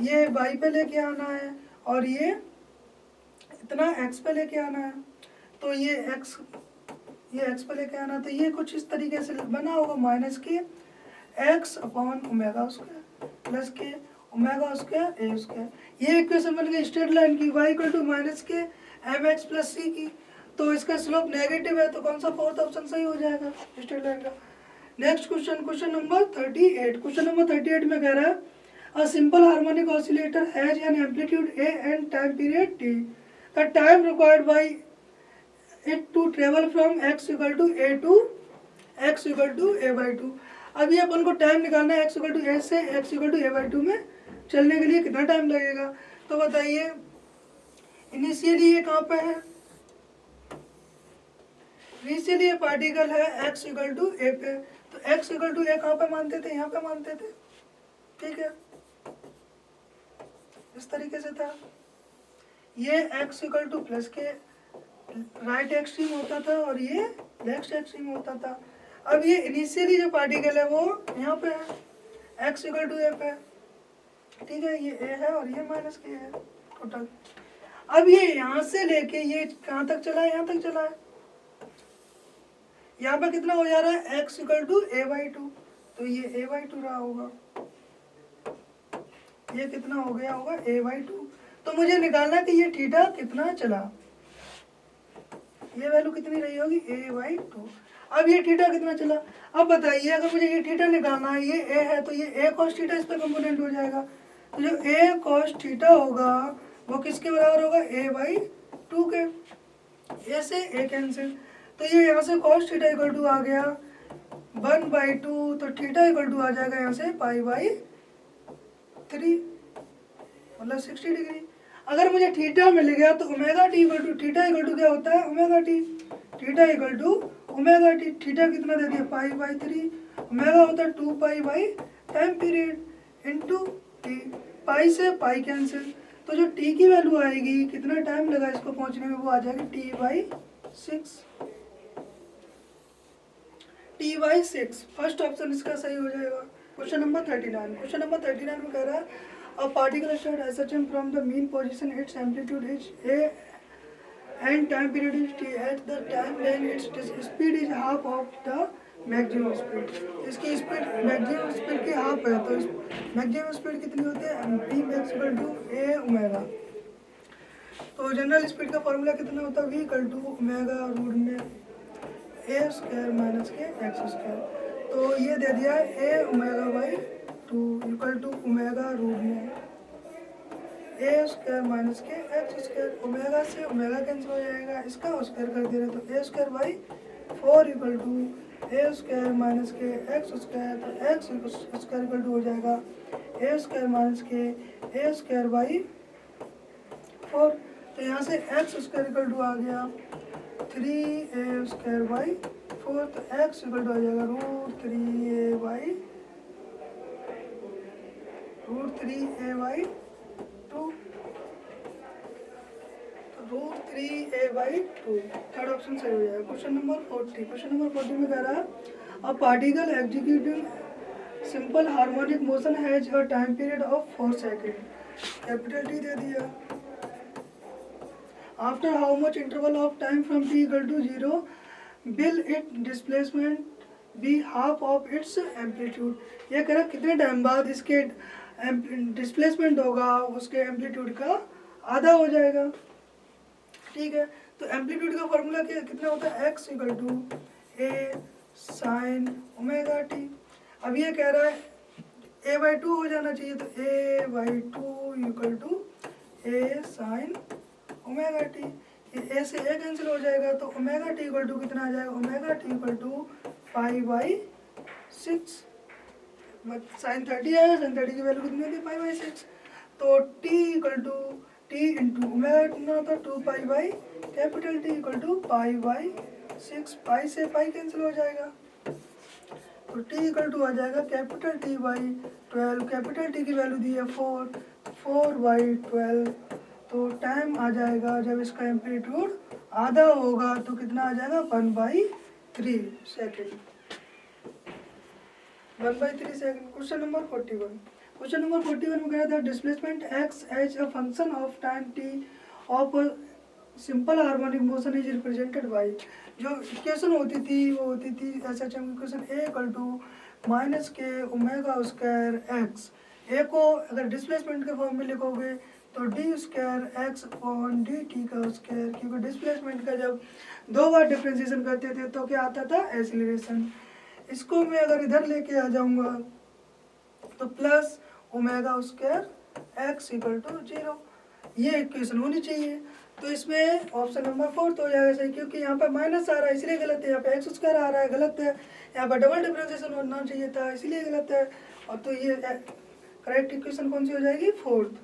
ये y पे लेके आना है और ये इतना x पे लेके आना है, तो ये x पे लेके आना, तो ये कुछ इस तरीके से बना होगा minus k x upon omega square plus k omega square a square. ये इक्वेशन बन गई स्ट्रेट लाइन की y इक्वल टू माइनस के mx प्लस c की, तो इसका स्लोप नेगेटिव है, तो कौन सा फोर्थ ऑप्शन सही हो जाएगा स्ट्रेट लाइन का। Next question, question number 38, question number 38 में कह रहा है a simple harmonic oscillator has an amplitude a and time period t, the time required by it to travel from x equal to a to x equal to a by 2। अभी अपन को time निकालना है x equal to a से x equal to a by 2 में चलने के लिए कितना टाइम लगेगा, तो बताइए इनिशियली ये कहाँ पे है, इनिशियली ये पार्टिकल है x equal to a पे, तो x equal to a कहाँ पे मानते थे, यहाँ पे मानते थे, ठीक है इस तरीके से था। ये x equal to प्लस के राइट एक्सट्रीम होता था और ये लेफ्ट एक्सट्रीम होता था। अब ये इनिशियली जो पार्टिकल है वो यहाँ पे है x इक्वल टू a पे, ठीक है ये a है और ये माइनस के है टोटल। अब ये यहाँ से लेके ये कहाँ तक चला है, यहाँ तक चला है, यहाँ पे कितना हो जा रहा है x equal to a by 2, तो ये a बाई 2 रहा होगा, ये कितना हो गया होगा a बाई 2। तो मुझे निकालना है कि ये थीटा कितना चला, ये वैल्यू कितनी रही होगी a बाई 2। अब ये थीटा कितना चला, अब बताइए अगर मुझे ये थीटा निकालना है, ये a है तो ये a cos थीटा इस पे कंपोनेंट हो जाएगा, तो जो ए कॉस थीटा होगा वो किसके बराबर होगा, ए बाई 2 के। ए से ए कैंसिल, तो ये यहाँ से कॉस थीटा इक्वल टू आ गया 1/2, तो थीटा इक्वल टू आ जाएगा यहाँ से π/3 मतलब 60 डिग्री। अगर मुझे थीटा मिल गया तो omega T equal to, theta equal to क्या होता है omega t, theta equal to omega t, theta कितना दे दिया π/3, ओमेगा होता है 2π time period into t, pi से पाई कैंसिल, तो जो टी की वैल्यू आएगी कितना टाइम लगा इसको पहुंचने में वो आ जाएगी t/6, t/6। फर्स्ट ऑप्शन इसका सही हो जाएगा। क्वेश्चन नंबर 39, क्वेश्चन नंबर 39 में कह रहा है a particle start ascending from the mean position, its amplitude is a and time period is t, at the time when its speed is half of the maximum speed। इसकी speed maximum speed की half है, तो maximum speed कितनी होती है v max equal to a omega. तो general speed का formula कितना होता है v equal to omega root में a square minus k x square. तो ये दे दिया a omega by 2 equal to omega root में a square minus k x square, omega से ओमेगा कैंसिल हो जाएगा, इसका स्क्वायर कर दे रहे तो a square by 4 equal to a square minus k x square, तो x स्क्वायर इक्वल टू हो जाएगा a square minus k a square by 4। तो यहाँ से x स्क्वायर इक्वल टू आ गया 3a स्क्वायर बाई 4, तो x इक्वल टू आ जाएगा √3a by 2, √3a/2। Third option सही हो जाएगा। क्वेश्चन नंबर 40, क्वेश्चन नंबर 40 में कह रहा है अ particle executing simple harmonic motion has a time period of 4 second, capital T दे दिया। After how much interval of time from t equal to 0 will it displacement be half of its amplitude. ये कह रहा कितने time बाद इसके displacement होगा उसके एम्पलीट्यूड का आधा हो जाएगा। ठीक है, तो एम्पलीट्यूड का फॉर्मूला कितना होता है x equal to a sine omega T. अब ये कह रहा है a/2 हो जाना चाहिए, तो a/2 equal to a sine omega t. ये a से a कैंसिल हो जाएगा, तो ओमेगा टी इक्वल टू कितना आ जाएगा, omega T equal to π/6। Sine 30 आया, साइन 30 की वैल्यू कितनी होती है π/6, तो t equal to t into omega कितना होता है 2π capital t equal to π/6, pi से पाई कैंसिल हो जाएगा, तो t इक्वल टू आ जाएगा कैपिटल T/12, कैपिटल टी की वैल्यू दी है 4/12, तो टाइम आ जाएगा जब इसका एम्पलीट्यूड आधा होगा तो कितना आ जाएगा 1/3 second, 1/3 second. Question number 41, question number 41 में कह रहा था displacement x as a function of time t of simple harmonic motion is represented by. जो इक्वेशन होती थी वो होती थी SHM equation a equal to minus के ओमेगा स्क्वायर x। a को अगर डिस्प्लेसमेंट के फॉर्म में लिखोगे तो d square x upon dt का स्क्वायर, क्योंकि डिस्प्लेसमेंट का जब 2 बार डिफ्रेंशिएशन करते थे तो क्या आता था एक्सीलरेशन। इसको मैं अगर इधर लेके आ जाऊंगा तो plus omega square x equal to 0, ये इक्वेशन होनी चाहिए। तो इसमें ऑप्शन नंबर 4 तो हो जाएगा सही, क्योंकि यहाँ पे माइनस आ रहा है इसलिए गलत है, यहाँ पे x स्क्वायर आ रहा है गलत है, यहाँ पे डबल डिफरेंशिएशन होना चाहिए था इसलिए गलत है, और तो ये करेक्ट इक्वेशन कौन सी हो जाएगी 4th।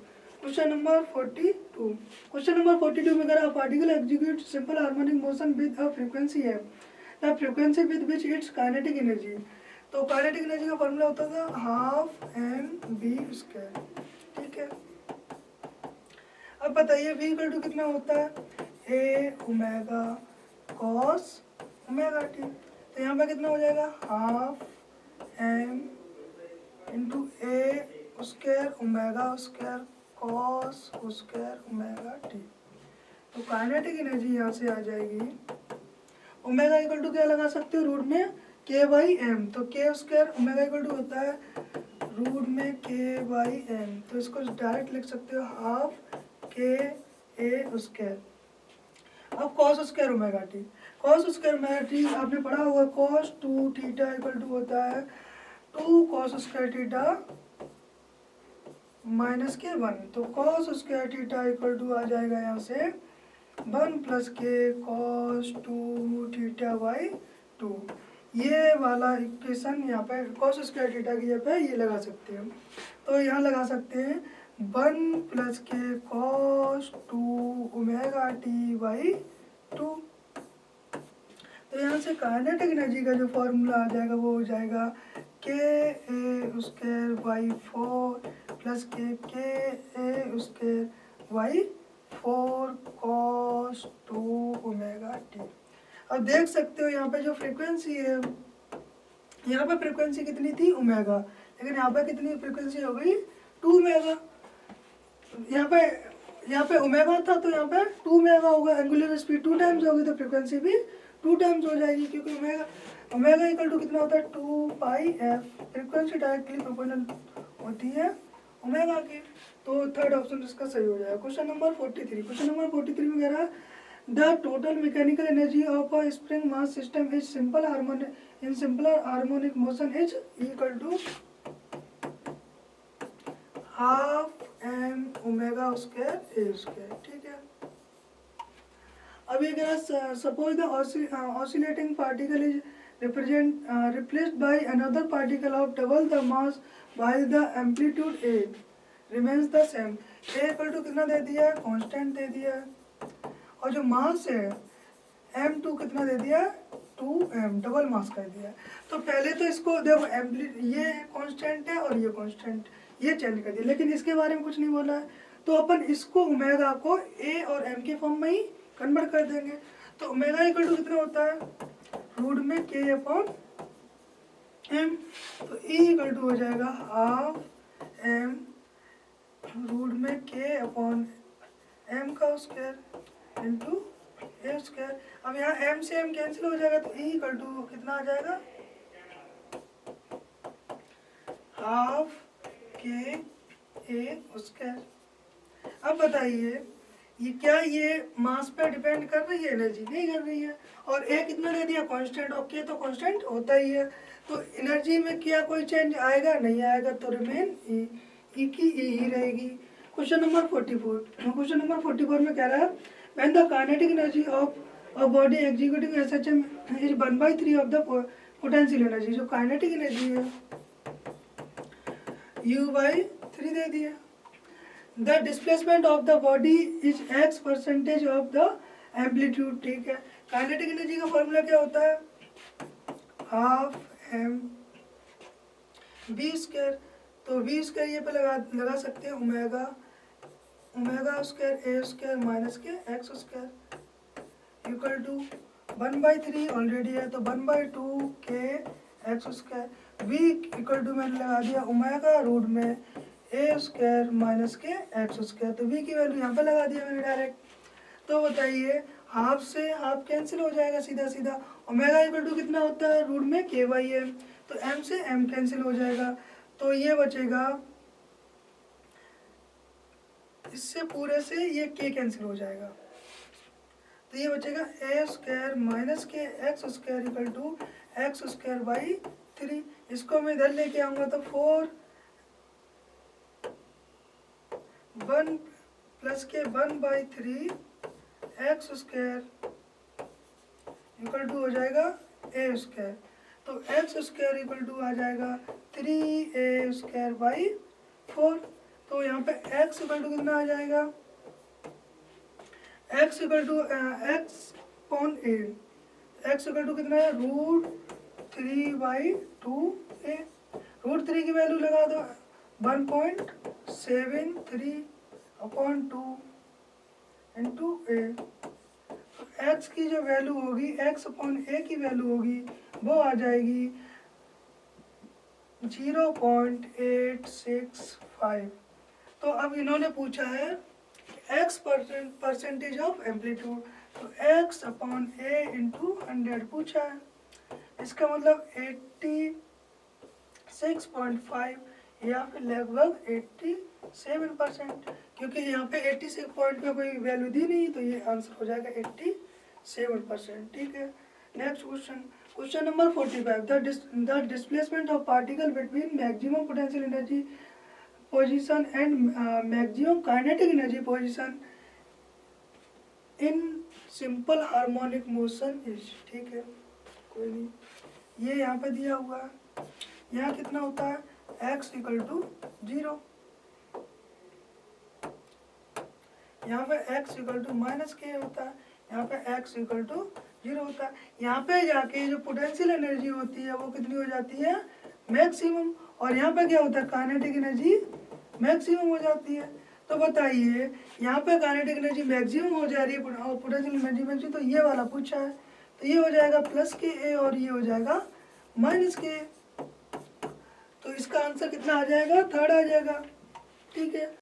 Question number 42, question number 42 में कह particle execute simple harmonic motion with a frequency है, the frequency with which its kinetic energy. तो काइनेटिक एनर्जी का फॉर्मूला होता था हाफ mv स्क्वायर। ठीक है, अब बताइए v इक्वल टू कितना होता है a omega cos omega T, तो यहाँ पे कितना हो जाएगा half m into a square omega square cos square omega T. तो काइनेटिक एनर्जी यहाँ से आ जाएगी ओमेगा इक्वल टू क्या लगा सकते हो रूट में k/m, तो k square omega equal to होता है रूट में k/m, तो इसको डायरेक्ट लिख सकते हो हाफ k a स्क्वायर। अब cos square omega T, cos square omega T आपने पढ़ा होगा कॉस 2 थीटा इक्वल टू होता है 2 कॉस स्क्वायर थीटा माइनस के 1, तो cos square theta equal to आ जाएगा यहाँ से 1 प्लस के कॉस 2 थीटा बाई 2। ये वाला इक्वेशन यहाँ पे कॉस स्क्वायर थीटा की जगह पे ये लगा सकते हैं, तो यहाँ लगा सकते हैं 1 प्लस के कॉस 2 ओमेगा टी बाई 2। तो यहाँ से काइनेटिक एनर्जी का जो फॉर्मूला आ जाएगा वो हो जाएगा के ए स्क्वायर बाई 4 प्लस के A square by 4 cos 2 omega T. अब देख सकते हो यहाँ पे जो फ्रीक्वेंसी है, यहाँ पे फ्रीक्वेंसी कितनी थी ओमेगा, लेकिन यहाँ पे कितनी फ्रीक्वेंसी हो गई 2 ओमेगा। यहाँ पे ओमेगा था तो यहाँ पे 2 ओमेगा होगा, एंगुलर स्पीड 2 टाइम्स होगी तो फ्रीक्वेंसी भी 2 टाइम्स हो जाएगी, क्योंकि ओमेगा इक्वल टू कितना होता है 2 पाई एफ। फ्रीक्वेंसी डायरेक्टली प्रोपोर्शनल होती है ओमेगा की, तो थर्ड ऑप्शन इसका सही हो जाएगा। क्वेश्चन नंबर 43, क्वेश्चन नंबर 43 में कह रहा है the total mechanical energy of a spring mass system is simple harmonic motion is equal to half M omega square A square. ठीक है, अब ये कह रहा है suppose the oscillating particle is replaced by another particle of double the mass while the amplitude a remains the same। a equal to कितना दे दिया है, कांस्टेंट दे दिया है, और जो मास है m2 कितना दे दिया है 2m, डबल मास कर दिया है। तो पहले तो इसको देखो ये कांस्टेंट है और ये कांस्टेंट, ये चेंज कर दिया, लेकिन इसके बारे में कुछ नहीं बोला है, तो अपन इसको ओमेगा को a और m के फॉर्म में ही कन्वर्ट कर देंगे। तो ओमेगा इक्वल टू कितना होता है रूट में k अपॉन m, तो e इक्वल टू हो जाएगा हाफ m रूट में k अपॉन m का स्क्वायर इंटू ए स्क्वायर। अब यहाँ m से m कैंसिल हो जाएगा, तो e इक्वल टू कितना आ जाएगा हाफ k a स्क्वायर। अब बताइए ये मास पे डिपेंड कर रही है, एनर्जी नहीं कर रही है, और ए कितना दे दिया कांस्टेंट, और के तो कांस्टेंट होता ही है, तो एनर्जी में क्या कोई चेंज आएगा नहीं आएगा, तो रिमेन ई की ई ही रहेगी। क्वेश्चन नंबर 44, क्वेश्चन नंबर 44 में कह रहा है when the kinetic energy of a body executing SHM is 1/3 of the potential energy. जो काइनेटिक एनर्जी है u/3 दे दिया। The displacement of the body is x percentage of the amplitude। ठीक है, kinetic energy का फॉर्मूला क्या होता है half m v square, तो v स्क्वायर ये पे लगा सकते हैं omega square A square minus k x square equal to 1/3 already है, तो 1/2 k x square. v equal to मैंने लगा दिया ओमेगा रूट में a square minus k x square, तो v की वैल्यू यहाँ पे लगा दिया मैंने डायरेक्ट। तो बताइए हाफ से हाफ कैंसिल हो जाएगा सीधा सीधा, ओमेगा इक्वल टू कितना होता है रूट में के वाई है, तो m से m कैंसिल हो जाएगा, तो ये बचेगा, इससे पूरे से ये k कैंसिल हो जाएगा, तो ये बचेगा a square minus k x square equal to x square by 3। इसको मैं इधर लेके आऊँगा तो 1 प्लस के 1/3 एक्स स्क्वायर इक्वल टू हो जाएगा ए स्क्वायर, तो एक्स स्क्वायर इक्वल टू आ जाएगा 3a स्क्वायर बाई 4। तो यहाँ पे x इक्वल टू कितना आ जाएगा x equal to x upon a, x equal to कितना है √3/2a। √3 की वैल्यू लगा दो 1.73/2 इंटू ए। तो x की जो वैल्यू होगी x अपॉन ए की वैल्यू होगी वो आ जाएगी 0.865। तो अब इन्होंने पूछा है x परसेंटेज ऑफ एम्पलीट्यूड, तो x अपॉन ए इंटू 100 पूछा है, इसका मतलब 86.5 या फिर लगभग 87%, क्योंकि यहाँ पे 86 पॉइंट में कोई वैल्यू दी नहीं, तो ये आंसर हो जाएगा 87%। ठीक है, next question, question number 45, the displacement of particle between maximum potential energy position and maximum kinetic energy position in simple harmonic motion is, ठीक है, कोई नहीं, ये यहाँ पे दिया हुआ है, यहाँ कितना होता है, x इक्वल टू 0, यहाँ पे x इक्वल टू माइनस के होता है, यहाँ पे x इक्वल टू 0 होता है, यहाँ पे जाके जो पोटेंशियल एनर्जी होती है वो कितनी हो जाती है, मैक्सिमम, और यहाँ पे क्या होता है, काइनेटिक एनर्जी मैक्सिमम हो जाती है। तो बताइए यहाँ पे काइनेटिक एनर्जी मैक्सिमम हो जा रही है और पोटेंशियल एनर्जी मैक्सिमम, तो ये वाला पूछा है, तो ये हो जाएगा प्लस के ए और ये हो जाएगा माइनस के ए, तो इसका आंसर कितना आ जाएगा, थर्ड आ जाएगा, ठीक है।